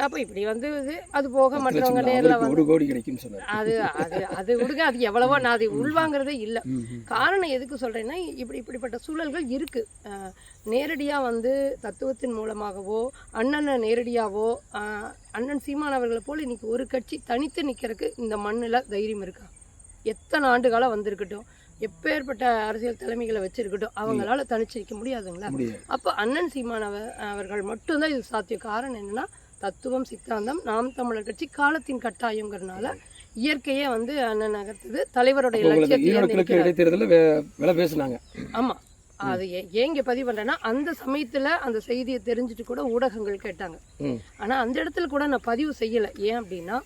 அப்போ இப்படி வந்து அது போக மற்றவங்க நேரில் வந்து 1 கோடி கிடைக்கும்னு சொன்னாங்க. அது அது அது விடுங்க, அது எவ்வளவோ, நான் அது உள்வாங்கிறதே இல்லை. காரணம் எதுக்கு சொல்கிறேன்னா, இப்படிப்பட்ட சூழல்கள் இருக்குது. நேரடியாக வந்து தத்துவத்தின் மூலமாகவோ அண்ணனை நேரடியாகவோ அண்ணன் சீமான் அவர்களை போல் இன்றைக்கி ஒரு கட்சி தனித்து நிற்கிறதுக்கு இந்த மண்ணில் தைரியம் இருக்கா? எத்தனை ஆண்டு காலம் வந்திருக்கட்டும், எப்பேற்பட்ட அரசியல் தலைமைகளை வச்சிருக்கட்டும், அவங்களால தனிச்சு நிற்க முடியாதுங்களா? அப்போ அண்ணன் சீமான் அவர்கள் மட்டும்தான் இது சாத்தியம். காரணம் என்னென்னா, தத்துவம், சித்தாந்தம், நாம் தமிழர் கட்சி காலத்தின் கட்டாயங்கிறதுனால இயற்கையே வந்து அண்ணன் நகர்த்துது. தலைவருடைய இடைத்தேர்தலில் பேசுனாங்க. ஆமாம், அது ஏன் இங்கே பதிவு பண்ணுறேன்னா, அந்த சமயத்தில் அந்த செய்தியை தெரிஞ்சுட்டு கூட ஊடகங்கள் கேட்டாங்க. ஆனால் அந்த இடத்துல கூட நான் பதிவு செய்யலை. ஏன் அப்படின்னா,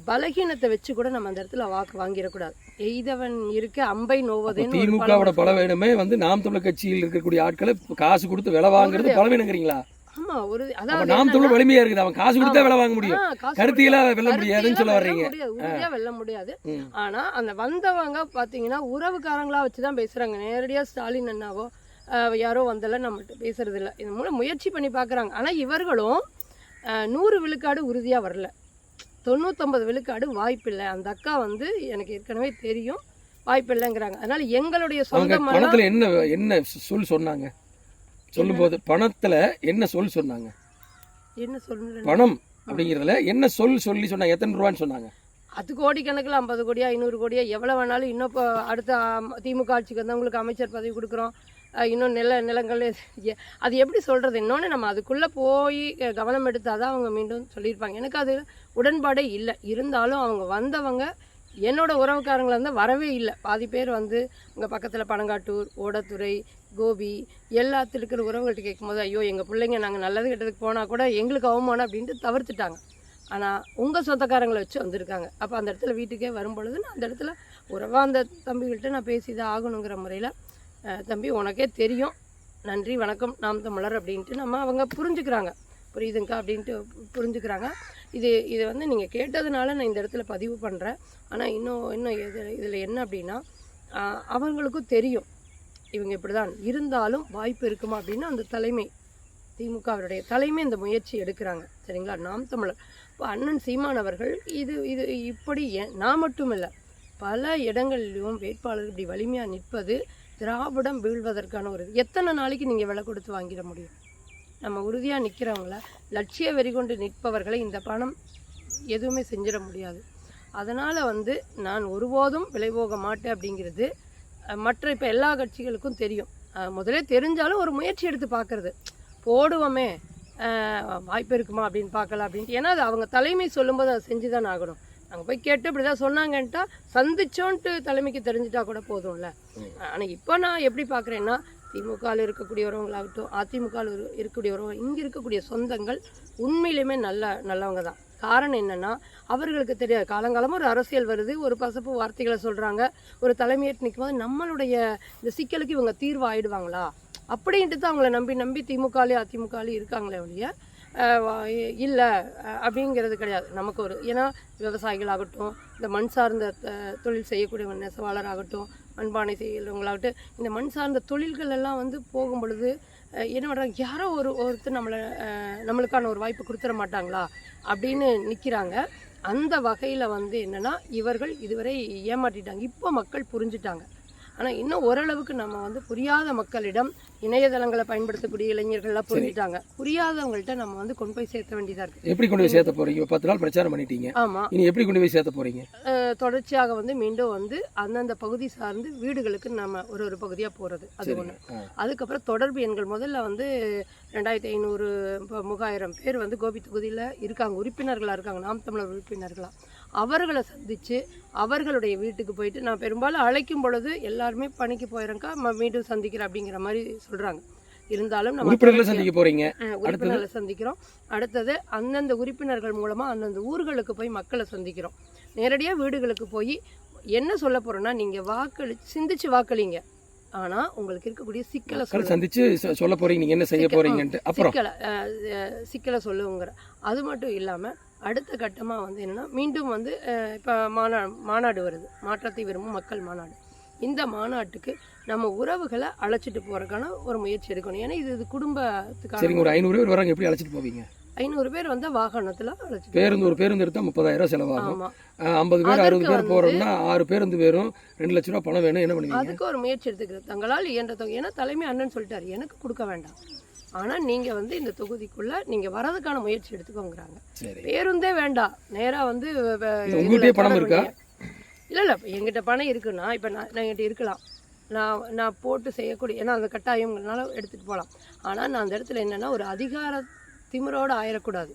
பலகீனத்தை வச்சு கூட நம்ம அந்த இடத்துல வாக்கு வாங்கிடக்கூடாது. எய்தவன் இருக்க அம்பை நோவதேன்னு திமுகவோட பலவீனமே வந்து நாம் தமிழர் கட்சியில் இருக்கக்கூடிய ஆட்களை காசு கொடுத்து விலை வாங்குறது பலவீனங்கிறீங்களா? ஆமா, ஒரு அதாவது நாம் தமிழர் வலிமையா இருக்குது, அவன் காசு கொடுத்தா விலை வாங்க முடியும், கருத்தியலா வெல்ல முடியாதுன்னு சொல்ல வர்றீங்க. உறுதியா வெல்ல முடியாது. ஆனா அந்த வந்தவங்க பாத்தீங்கன்னா உறவுக்காரங்களா வச்சுதான் பேசுறாங்க. நேரடியா ஸ்டாலின் அண்ணாவோ யாரோ வந்தெல்லாம் நம்மகிட்ட பேசுறது இல்லை. இது மூலம் முயற்சி பண்ணி பாக்குறாங்க. ஆனா இவர்களும் 100 விழுக்காடு உறுதியா வரல, 99 விழுக்காடு வாய்ப்பில்லை. அந்த அக்கா வந்து எனக்கு ஏற்கனவே தெரியும், வாய்ப்பில்லைங்கிறாங்க. அதனால எங்களுடைய சொந்த பணத்துல என்ன சொல் சொன்னாங்க? சொல்லும்போது பணத்துல என்ன சொல் சொன்னாங்க? என்ன சொல்லுங்க, பணம் அப்படிங்கிறதுல என்ன சொல்லி சொன்னாங்க? எத்தனை ரூபான்னு சொன்னாங்க? அது கோடிக்கணக்கில் 50 கோடியா 500 கோடியா எவ்வளோ வேணாலும். இன்னும் இப்போ அடுத்த திமுக ஆட்சிக்கு வந்தவங்களுக்கு அமைச்சர் பதவி கொடுக்குறோம், இன்னும் நிலங்கள் அது எப்படி சொல்கிறது? இன்னொன்று நம்ம அதுக்குள்ளே போய் கவனம் எடுத்தால் தான் அவங்க மீண்டும் சொல்லியிருப்பாங்க. எனக்கு அது உடன்பாடே இல்லை. இருந்தாலும் அவங்க வந்தவங்க என்னோட உறவுக்காரங்களை வந்து வரவே இல்லை. பாதி பேர் வந்து இங்கே பக்கத்தில் பனங்காட்டூர், ஓடத்துறை, கோபி எல்லாத்துல இருக்கிற உறவுகள்கிட்ட கேட்கும்போது, ஐயோ எங்கள் பிள்ளைங்க நாங்கள் நல்லது கெட்டதுக்கு போனால் கூட எங்களுக்கு அவமானம் அப்படின்ட்டு தவிர்த்துட்டாங்க. ஆனால் உங்கள் சொந்தக்காரங்களை வச்சு வந்திருக்காங்க. அப்போ அந்த இடத்துல வீட்டுக்கே வரும்பொழுது நான் அந்த இடத்துல உறவாக அந்த தம்பிகள்கிட்ட நான் பேசி தான் ஆகணுங்கிற முறையில், தம்பி உனக்கே தெரியும், நன்றி வணக்கம் நாம் தமிழர் அப்படின்ட்டு நம்ம அவங்க புரிஞ்சுக்கிறாங்க, புரியுதுங்கக்கா அப்படின்ட்டு புரிஞ்சுக்கிறாங்க. இது வந்து நீங்கள் கேட்டதுனால நான் இந்த இடத்துல பதிவு பண்ணுறேன். ஆனால் இன்னும் இதில் என்ன அப்படின்னா, அவங்களுக்கும் தெரியும் இவங்க இப்படி தான் இருந்தாலும் வாய்ப்பு இருக்குமா அப்படின்னு அந்த தலைமை, திமுகவுடைய தலைமை இந்த முயற்சி எடுக்கிறாங்க. சரிங்களா? நாம் தமிழர் இப்போ அண்ணன் சீமான் அவர்கள் இது இப்படி நான் மட்டும் இல்லை, பல இடங்களிலும் வேட்பாளர் இப்படி வலிமையாக நிற்பது திராவிடம் வீழ்வதற்கான ஒரு எத்தனை நாளைக்கு நீங்கள் விலை கொடுத்து வாங்கிட முடியும்? நம்ம உறுதியாக நிற்கிறவங்கள, லட்சிய வெறி கொண்டு நிற்பவர்களை இந்த பணம் எதுவுமே செஞ்சிட முடியாது. அதனால் வந்து நான் ஒருபோதும் விலை போக மாட்டேன் அப்படிங்கிறது மற்ற இப்போ எல்லா கட்சிகளுக்கும் தெரியும். முதலே தெரிஞ்சாலும் ஒரு முயற்சி எடுத்து பார்க்குறது, போடுவோமே வாய்ப்பு இருக்குமா அப்படின்னு பார்க்கலாம் அப்படின்ட்டு. ஏன்னா அது அவங்க தலைமை சொல்லும்போது அதை செஞ்சு தான் ஆகணும். நாங்கள் போய் கேட்டு இப்படி தான் சொன்னாங்கன்ட்டா சந்திச்சோன்ட்டு தலைமைக்கு தெரிஞ்சிட்டா கூட போதும்ல. ஆனால் இப்போ நான் எப்படி பார்க்குறேன்னா, திமுகவில் இருக்கக்கூடியவர்களாகட்டும், அதிமுகவில் இருக்கக்கூடியவர்கள், இங்கே இருக்கக்கூடிய சொந்தங்கள் உண்மையிலுமே நல்லவங்க தான். காரணம் என்னென்னா, அவர்களுக்கு தெரியாது, காலங்காலமாக ஒரு அரசியல் வருது, ஒரு பசப்பு வார்த்தைகளை சொல்கிறாங்க, ஒரு தலைமையேற்று நிற்கும்போது நம்மளுடைய இந்த சிக்கலுக்கு இவங்க தீர்வு ஆயிடுவாங்களா அப்படின்ட்டு தான் அவங்கள நம்பி திமுகலையும் அதிமுகலையும் இருக்காங்களே ஒழிய இல்லை அப்படிங்கிறது கிடையாது. நமக்கு ஒரு ஏன்னா விவசாயிகளாகட்டும், இந்த மண் சார்ந்த தொழில் செய்யக்கூடிய நெசவாளராகட்டும், மண்பானை செய்கிறவங்களாகட்டும், இந்த மண் சார்ந்த தொழில்கள் எல்லாம் வந்து போகும் பொழுது என்ன பண்ணுறாங்க, யாரோ ஒருத்தர் நம்மளுக்கான ஒரு வாய்ப்பு கொடுத்துட மாட்டாங்களா அப்படின்னு நிற்கிறாங்க. அந்த வகையில் வந்து என்னென்னா இவர்கள் இதுவரை ஏமாற்றிட்டாங்க. இப்போ மக்கள் புரிஞ்சுட்டாங்க. ஆனால் இன்னும் ஓரளவுக்கு நம்ம வந்து புரியாத மக்களிடம் இணையதளங்களை பயன்படுத்தக்கூடிய இளைஞர்கள்லாம் புரிஞ்சுட்டாங்க. புரியாதவங்கள்ட்ட நம்ம வந்து கொண்டு போய் சேர்த்த வேண்டியதாக இருக்குது. எப்படி கொண்டு போய் சேர்த்த போறீங்க? 10 நாள் பிரச்சாரம் பண்ணிட்டீங்க. ஆமாம், இனி எப்படி கொண்டு போய் சேர்த்த போறீங்க? தொடர்ச்சியாக வந்து மீண்டும் வந்து அந்தந்த பகுதி சார்ந்து வீடுகளுக்கு நம்ம ஒரு பகுதியாக போகிறது, அது ஒன்று. அதுக்கப்புறம் தொடர்பு எண்கள் முதல்ல வந்து 2500 3000 பேர் வந்து கோபி தொகுதியில் இருக்காங்க, உறுப்பினர்களாக இருக்காங்க, நாம் தமிழர் உறுப்பினர்களாக. அவர்களை சந்தித்து அவர்களுடைய வீட்டுக்கு போயிட்டு, நான் பெரும்பாலும் அழைக்கும் பொழுது எல்லாருமே பணிக்கு போயிடறேங்க்கா, மீண்டும் சந்திக்கிறேன் அப்படிங்கிற மாதிரி சொல்கிறாங்க. இருந்தாலும் நம்ம உறுப்பினர்களை சந்திக்க போறீங்க, உறுப்பினர்களை சந்திக்கிறோம். அடுத்தது அந்தந்த உறுப்பினர்கள் மூலமாக அந்தந்த ஊர்களுக்கு போய் மக்களை சந்திக்கிறோம். நேரடியாக வீடுகளுக்கு போய் என்ன சொல்ல போகிறோன்னா, நீங்கள் சிந்திச்சு வாக்களிங்க, ஆனால் உங்களுக்கு இருக்கக்கூடிய சிக்கலை சந்திச்சு சொல்ல போறீங்க, நீங்கள் என்ன செய்ய போறீங்கன்ட்டு. அப்புறம் சிக்கலை சொல்லுங்கிற. அது மட்டும் இல்லாமல் அடுத்த கட்டமாக வந்து என்னென்னா, மீண்டும் வந்து இப்போ மாநாடு வருது, மாற்றத்தை விரும்பும் மக்கள் மாநாடு. இந்த மாநாட்டுக்கு நம்ம உறவுகளை அழைச்சிட்டு போகிறதுக்கான ஒரு முயற்சி எடுக்கணும். ஏன்னா இது குடும்பத்துக்கான. சரிங்க, ஒரு 500 பேர் வராங்க, எப்படி அழைச்சிட்டு போவீங்க? 500 பேர் வந்து வாகனத்தில் அழைச்சிட்டு. ஒரு பேருந்து எடுத்தால் 30,000 செலவாகும். 50 பேர் 60 பேர் போகிறோம்னா 6 பேருந்து பேரும் 2 லட்ச ரூபா பணம் வேணும். என்ன பண்ணுவீங்க? அதுக்கு ஒரு முயற்சி எடுத்துக்கிறது. தங்களால் இயன்ற தொகை. ஏன்னா தலைமை அண்ணன் சொல்லிட்டாரு, எனக்கு கொடுக்க வேண்டாம், ஆனால் நீங்கள் வந்து இந்த தொகுதிக்குள்ளே நீங்கள் வரதுக்கான முயற்சி எடுத்துக்கோங்கிறாங்க. பேருந்தே வேண்டாம், நேராக வந்து உங்கள்கிட்டயே பணம் இருக்கா? இல்லை எங்கிட்ட பணம் இருக்குன்னா, இப்போ நான் என்கிட்ட இருக்கலாம், நான் போட்டு செய்யக்கூடிய, ஏன்னா அந்த கட்டாயம்னால எடுத்துகிட்டு போகலாம். ஆனால் நான் அந்த இடத்துல என்னென்னா ஒரு அதிகார திமிரோடு ஆயிடக்கூடாது.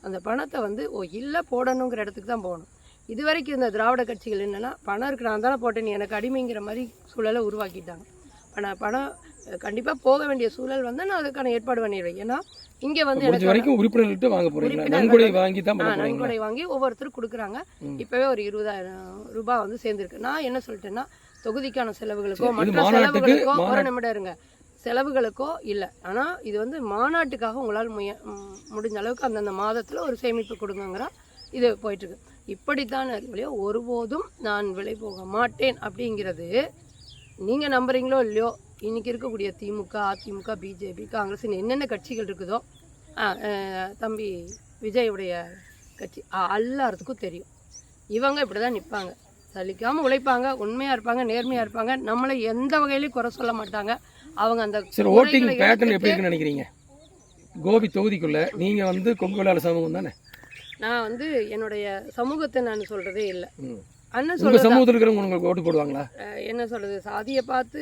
அந்த பணத்தை வந்து இல்லை போடணுங்கிற இடத்துக்கு தான் போகணும். இது வரைக்கும் இந்த திராவிட கட்சிகள் என்னென்னா, பணம் இருக்கு, நான் தானே போட்டேன், நீ எனக்கு அடிமைங்கிற மாதிரி சூழலை உருவாக்கிட்டாங்க. ஆனால் பணம் கண்டிப்பாக போக வேண்டிய சூழல் வந்து நான் அதுக்கான ஏற்பாடு பண்ணிடுவேன். ஏன்னா இங்கே வந்து வரைக்கும் உறுப்பினர்கிட்ட வாங்க போறீங்க, நன்கொடை வாங்கி தான் நன்கொடை வாங்கி ஒவ்வொருத்தரும் கொடுக்குறாங்க. இப்போவே ஒரு 20,000 ரூபாய் வந்து சேர்ந்துருக்கு. நான் என்ன சொல்லிட்டேன்னா, தொகுதிக்கான செலவுகளுக்கோ மற்ற செலவுகளுக்கோ, ஒரு நிமிடம் இருங்க, செலவுகளுக்கோ இல்லை, ஆனால் இது வந்து மாநாட்டுக்காக உங்களால் முடிஞ்ச அளவுக்கு அந்தந்த மாதத்தில் ஒரு சேமிப்பு கொடுங்கங்கிற இது போயிட்டுருக்கு. இப்படித்தான் இல்லையோ, ஒருபோதும் நான் விலை போக மாட்டேன் அப்படிங்கிறது நீங்கள் நம்புறீங்களோ இல்லையோ, இன்றைக்கி இருக்கக்கூடிய திமுக, அதிமுக, பிஜேபி, காங்கிரஸ், என்னென்ன கட்சிகள் இருக்குதோ, தம்பி விஜயுடைய கட்சி எல்லாத்துக்கும் தெரியும். இவங்க இப்படி தான் நிற்பாங்க, சலிக்காமல் உழைப்பாங்க, உண்மையாக இருப்பாங்க, நேர்மையாக இருப்பாங்க, நம்மளை எந்த வகையிலையும் குறை சொல்ல மாட்டாங்க. அவங்க அந்த ஓட்டிங் பேட்டர்ன் எப்படி இருக்குன்னு நினைக்கிறீங்க? கோபி தொகுதிக்குள்ள நீங்கள் வந்து கொங்கு வேளாளர் சமூகம் தானே? நான் வந்து என்னுடைய சமூகத்தை நான் சொல்கிறதே இல்லை. அண்ணன் சமூகத்தில் இருக்கிறவங்க உங்களுக்கு ஓட்டு போடுவாங்களா? என்ன சொல்றது, சாதியை பார்த்து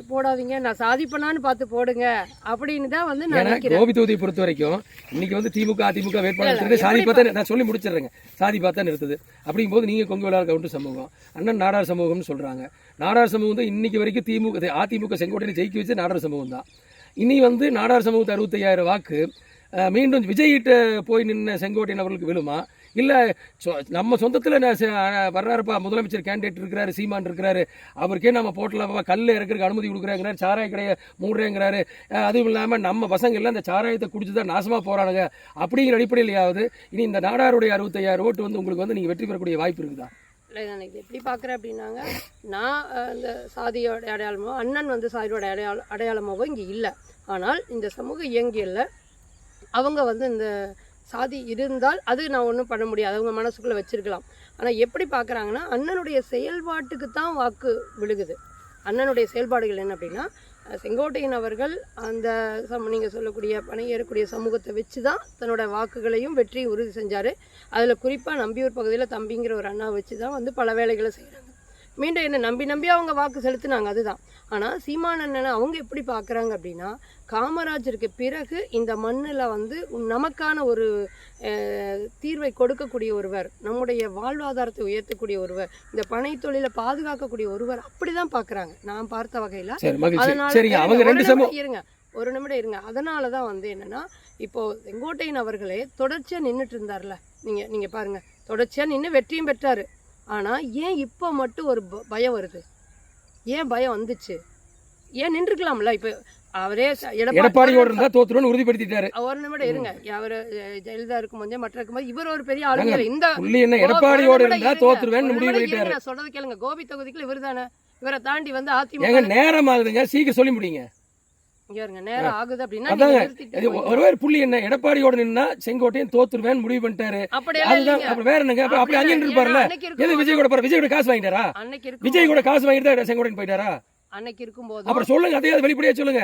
போடாதீங்க, நான் சாதிப்பனான்னு பார்த்து போடுங்க அப்படின்னு தான் வந்து நான் நினைக்கிறேன். கோபி தொகுதியை பொறுத்த வரைக்கும் இன்னைக்கு வந்து திமுக அதிமுக வேட்பாளர் சாதி பார்த்தா, நான் சொல்லி முடிச்சிடுறேங்க, சாதி பார்த்தா நிறுத்துது. அப்படிங்கும் போது நீங்க கொங்கு வேளாளர் கவுண்டர் சமூகம், அண்ணன் நாடார் சமூகம்னு சொல்றாங்க. நாடார் சமூகம் தான் இன்னைக்கு வரைக்கும் அதிமுக செங்கோட்டையில ஜெயிக்க வச்சு நாடார் சமூகம் தான். இனி வந்து நாடார் சமூகத்து 65,000 வாக்கு மீண்டும் விஜய்கிட்ட போய் நின்ன செங்கோட்டையன் அவர்களுக்கு விழுமா? இல்லை நம்ம சொந்தத்தில் வர்றாருப்பா, முதலமைச்சர் கேண்டிடேட் இருக்கிறாரு, சீமான் இருக்கிறாரு, அவருக்கே நம்ம போட்டலாம்ப்பா, கல் இறக்கிறதுக்கு அனுமதி கொடுக்குறாங்கிறாரு, சாராய கடையை மூடுறேங்கிறாரு, அதுவும் இல்லாமல் நம்ம பசங்க எல்லாம் இந்த சாராயத்தை குடிச்சு தான் நாசமாக போகிறானுங்க, அப்படிங்கிற அடிப்படையிலையாவது இனி இந்த நாடாருடைய 65,000 ஓட்டு வந்து உங்களுக்கு வந்து நீங்கள் வெற்றி பெறக்கூடிய வாய்ப்பு இருக்குதா? இல்லை, நான் இது எப்படி பார்க்குறேன் அப்படின்னாங்க, நான் இந்த சாதியோட அடையாளமோ, அண்ணன் வந்து சாதியோட அடையாளமாவோ இங்கே இல்லை. ஆனால் இந்த சமூக இயங்கியல்ல அவங்க வந்து இந்த சாதி இருந்தால் அது நான் ஒன்றும் பண்ண முடியாது, அவங்க மனசுக்குள்ளே வச்சுருக்கலாம். ஆனால் எப்படி பார்க்குறாங்கன்னா, அண்ணனுடைய செயல்பாட்டுக்கு தான் வாக்கு விழுகுது. அண்ணனுடைய செயல்பாடுகள் என்ன அப்படின்னா, செங்கோட்டையன் அவர்கள் அந்த நீங்கள் சொல்லக்கூடிய பணியேறக்கூடிய சமூகத்தை வச்சு தான் தன்னோட வாக்குகளையும் வெற்றி உறுதி செஞ்சார். அதில் குறிப்பாக நம்பியூர் பகுதியில் தம்பிங்கிற ஒரு அண்ணா வச்சு தான் வந்து பல வேலைகளை செய்கிறாங்க. மீண்டும் என்ன நம்பி அவங்க வாக்கு செலுத்தினாங்க, அதுதான். ஆனால் சீமான் அண்ணனை அவங்க எப்படி பார்க்குறாங்க அப்படின்னா, காமராஜருக்கு பிறகு இந்த மண்ணில் வந்து நமக்கான ஒரு தீர்வை கொடுக்கக்கூடிய ஒருவர், நம்முடைய வாழ்வாதாரத்தை உயர்த்தக்கூடிய ஒருவர், இந்த பனை தொழிலை பாதுகாக்கக்கூடிய ஒருவர், அப்படி தான் பார்க்குறாங்க நான் பார்த்த வகையில். இருங்க, ஒரு நிமிடம் இருங்க. அதனால தான் வந்து என்னென்னா, இப்போது செங்கோட்டையன் அவர்களே தொடர்ச்சியாக நின்றுட்டு இருந்தார்ல, நீங்கள் பாருங்கள், தொடர்ச்சியாக நின்று வெற்றியும் பெற்றார். ஆனால் ஏன் இப்போ மட்டும் ஒரு பயம் வருது? ஏன் பயம் வந்துச்சு? ஏன் நின்றுக்கலாம்ல? இப்போ அவரே எடப்பாடியோட இருந்தா தோத்துருன்னு உறுதிப்படுத்திட்டாரு. ஒரு நிமிடம் இருங்க, அவர் ஜெயலலிதா இருக்கும்போது மற்ற இருக்கும்போது இவர் ஒரு பெரிய ஆளுங்க. இந்த எடப்பாடியோட இருந்தா தோத்துருவேன்னு முடிவு பண்ணிட்டாரு. நான் சொல்றது கேளுங்க, கோபி தொகுதிக்குள்ள இவர் தானே, இவரை தாண்டி வந்து அதிமுக நேரம் ஆகுதுங்க, சீக்கிரம் சொல்லி முடியுங்க. இங்க இருங்க நேரம் ஆகுது அப்படின்னா அதாங்க. நீங்க நிறுத்திட்டு இது போய்க்கோங்க. ஒருவேறு புள்ளி என்ன, எடப்பாடியோட நின்னா செங்கோட்டையன் தோத்துருவேன் முடிவு பண்ணிட்டாரு. அப்படி எல்லாம் அதுதான். இல்லைங்க. அப்புறம் வேற என்னங்க, அப்படி அங்கே இருப்பாருல்ல. அன்னைக்கு எது இருக்கும்போது விஜய் கூட போற, விஜய் கூட காசு வாங்கிட்டாரா? அன்னைக்கு விஜய் இருக்கும் கூட காசு வாங்கிட்டு தான் செங்கோட்டையன் போயிட்டாரா? அன்னைக்கு இருக்கும்போது அப்புறம் சொல்லுங்க, அதையாவது வெளிப்படையா சொல்லுங்க.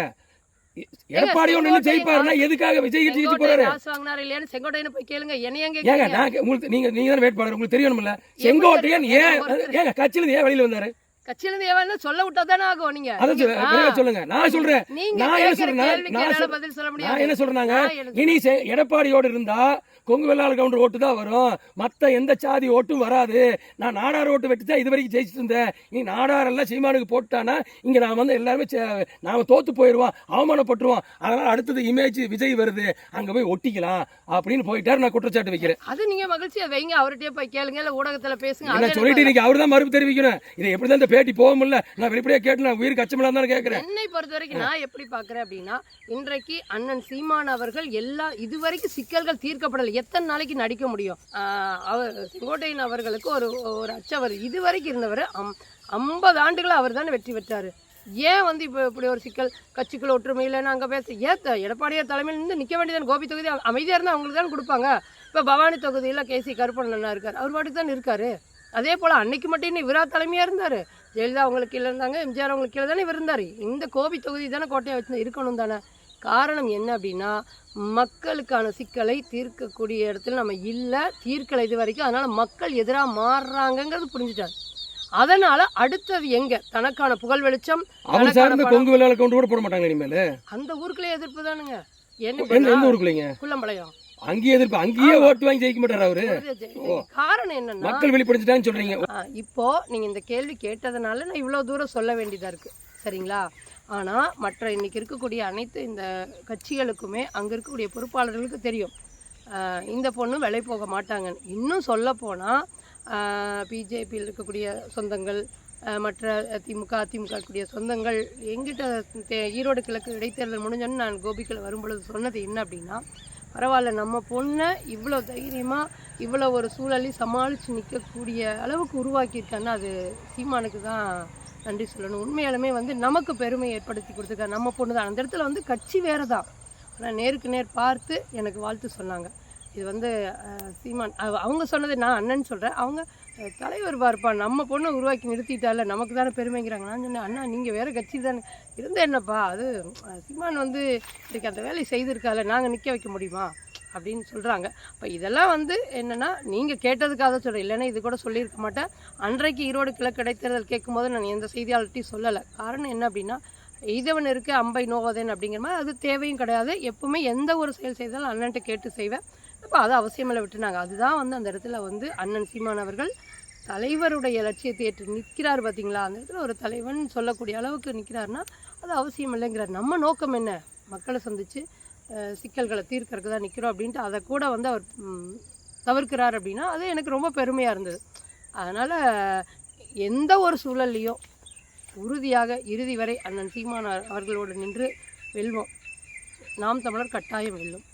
எடப்பாடியோ நின்று ஜெயிப்பாருன்னா எதுக்காக விஜய் ஜெயிச்சு போறாரு? காசு வாங்கினாரு இல்லையான்னு செங்கோட்டையனை போய் கேளுங்க. என்னைய ஏங்க கேளுங்க. நான் உங்களுக்கு நீங்க தான் வேட்பாளர், உங்களுக்கு தெரியணும்ல. செங்கோட்டையன் ஏன் ஏங்க கட்சியில ஏன் வெளியில வந்தாரு? கட்சியில இருந்து ஏவான்னு சொல்ல விட்டா தானே ஆகும். நீங்க அதை விரைவா சொல்லுங்க. நான் சொல்றேன். நீங்க நான் என்ன கேக்குற சொல்றேன், கேள்விக்கு என்னால பதில் சொல்ல நான் முடியாது. என்ன சொல்றேன்னாங்க, நான் என்ன இனி எடப்பாடியோடு இருந்தா கொங்கு வெள்ளாள கவுண்டர் ஓட்டு தான் வரும், மத்த எந்த சாதி ஓட்டும் வராது. நான் நாடார் ஓட்டு வெட்டி தான் இது வரைக்கும் ஜெயிச்சுட்டு இருந்தேன். நீ நாடார் எல்லாம் சீமானுக்கு போட்டானா இங்க நான் வந்து எல்லாருமே நாம தோத்து போயிடுவோம், அவமானப்பட்டுருவோம். அதனால அடுத்தது இமேஜ் விஜய் வருது, அங்க போய் ஒட்டிக்கலாம் அப்படின்னு போயிட்டாரு. நான் குற்றச்சாட்டு வைக்கிறேன். அது நீங்க மகிழ்ச்சியா வைங்க, அவர்கிட்டயே போய் கேளுங்க, இல்ல ஊடகத்துல பேசுங்க. என்ன அது சொல்லிட்டு இன்னைக்கு அவர் தான் மறுப்பு தெரிவிக்கணும். இது எப்படிதான் இந்த பேட்டி போக முடியல, நான் வெளிப்படையா கேட்டு நான் உயிருக்கு அச்சமில்லாம தான் கேட்கிறேன். என்னை பொறுத்த வரைக்கும் நான் எப்படி பாக்குறேன் அப்படின்னா, இன்றைக்கு அண்ணன் சீமான் அவர்கள் இதுவரைக்கும் சிக்கல்கள் தீர்க்கப்படலை. எத்தனை நாளைக்கு நடிக்க முடியும்? அவர் செங்கோட்டையன் அவர்களுக்கு ஒரு அச்சவர் இதுவரைக்கும் இருந்தவர் 50 ஆண்டுகள் அவர் தானே வெற்றி பெற்றாரு. ஏன் வந்து இப்போ இப்படி ஒரு சிக்கல், கட்சிக்குள்ள ஒற்றுமை இல்லைன்னு அங்கே பேச எடப்பாடியார் தலைமையில் இருந்து நிற்க வேண்டியதான். கோபி தொகுதி அமைதியாக இருந்தால் அவங்களுக்கு தான் கொடுப்பாங்க. இப்போ பவானி தொகுதியில் கேசி கருப்பண்ணனா இருக்கார், அவர் பாட்டுக்கு தான் இருக்காரு. அதே போல் அன்னைக்கு மட்டும் இன்னும் இவரா தலைமையாக இருந்தார். ஜெயலலிதா அவங்களுக்கு கீழே இருந்தாங்க, எம்ஜிஆர் அவங்களுக்கு கீழே தானே இவர் இருந்தார். இந்த கோபி தொகுதி தானே கோட்டையை வச்சு இருக்கணும் தானே. காரணம் என்ன அப்படின்னா, மக்களுக்கான சிக்கலை தீர்க்கக்கூடிய இடத்துல நம்ம இல்லை, தீர்க்கலை இது வரைக்கும். அதனால மக்கள் எதிராக மாறுறாங்கிறது புரிஞ்சுட்டாரு. அதனால அடுத்தது எங்க தனக்கான புகழ் வெளிச்சம், அவர் சார்ந்த கொங்கு வெள்ளாள கவுண்டர் கூட போட மாட்டாங்க இனிமேல். அந்த ஊருக்குள்ளே எதிர்ப்பு தானுங்க. எந்த ஊருக்குள்ளீங்க? குள்ளம்பாளையம். அங்கேயே எதிர்ப்பு, அங்கேயே ஓட்டு வாங்கி ஜெயிக்க மாட்டாரு அவரு. காரணம் என்னன்னா, மக்கள் வெளிப்படுத்திட்டான்னு சொல்றீங்க. இப்போ நீங்க இந்த கேள்வி கேட்டதுனால நான் இவ்வளவு தூரம் சொல்ல வேண்டியதா இருக்கு, சரிங்களா? ஆனா மற்ற இன்னைக்கு இருக்கக்கூடிய அனைத்து இந்த கட்சிகளுக்குமே அங்க இருக்கக்கூடிய பொறுப்பாளர்களுக்கு தெரியும் இந்த பொண்ணு விலை போக மாட்டாங்க. இன்னும் சொல்ல போனா பிஜேபியில் இருக்கக்கூடிய சொந்தங்கள், மற்ற திமுக அதிமுக கூடிய சொந்தங்கள் எங்கிட்ட ஈரோடு கிழக்கு இடைத்தேர்தல் முடிஞ்சோன்னு நான் கோபிக்கில் வரும்பொழுது சொன்னது என்ன அப்படின்னா, பரவாயில்ல நம்ம பொண்ணை இவ்வளோ தைரியமாக இவ்வளோ ஒரு சூழலையும் சமாளித்து நிற்கக்கூடிய அளவுக்கு உருவாக்கியிருக்காங்கன்னா அது சீமானுக்கு தான் நன்றி சொல்லணும். உண்மையாலுமே வந்து நமக்கு பெருமை ஏற்படுத்தி கொடுத்துருக்காரு. நம்ம பொண்ணு தான். அந்த இடத்துல வந்து கட்சி வேறு தான், ஆனால் நேருக்கு நேர் பார்த்து எனக்கு வாழ்த்து சொன்னாங்க. இது வந்து சீமான் அவங்க சொன்னது, நான் அண்ணன் சொல்கிறேன், அவங்க தலைவர் பார்ப்பா நம்ம பொண்ணை உருவாக்கி நிறுத்திட்டால நமக்கு தானே பெருமைங்கிறாங்க. நான் சொன்னேன், அண்ணா நீங்கள் வேறு கட்சி தானே இருந்த என்னப்பா, அது சீமான் வந்து இதுக்கு அந்த வேலையை செய்திருக்கால, நாங்கள் நிற்க வைக்க முடியுமா அப்படின்னு சொல்கிறாங்க. இப்போ இதெல்லாம் வந்து என்னென்னா நீங்கள் கேட்டதுக்காக சொல்கிறேன், இல்லைன்னா இது கூட சொல்லியிருக்க மாட்டேன். அன்றைக்கு ஈரோடு கிழக்கு இடைத்தேர்தல் கேட்கும்போது நான் எந்த செய்தியாளர்கிட்டையும் சொல்லலை. காரணம் என்ன அப்படின்னா, இதவன் இருக்க அம்பை நோவதேன் அப்படிங்கிற மாதிரி அது தேவையும் கிடையாது. எப்பவுமே எந்த ஒரு செயல் செய்தாலும் அண்ணன்ட்ட கேட்டு செய்வேன். அப்போ அதை அவசியமில்லை விட்டுனாங்க. அதுதான் வந்து அந்த இடத்துல வந்து அண்ணன் சீமான் அவர்கள் தலைவருடைய லட்சியத்தை ஏற்று நிற்கிறார் பார்த்தீங்களா. அந்த இடத்துல ஒரு தலைவன் சொல்லக்கூடிய அளவுக்கு நிற்கிறாருன்னா அது அவசியம் இல்லைங்கிறார். நம்ம நோக்கம் என்ன, மக்களை சந்தித்து சிக்கல்களை தீர்க்கறதுக்கு தான் நிற்கிறோம் அப்படின்ட்டு அதை கூட வந்து அவர் தவிர்க்கிறார் அப்படின்னா அது எனக்கு ரொம்ப பெருமையாக இருந்தது. அதனால் எந்த ஒரு சூழல்லையும் உறுதியாக இறுதி வரை அண்ணன் சீமான் அவர்களோடு நின்று வெல்வோம். நாம் தமிழர் கட்டாயம் வெல்லும்.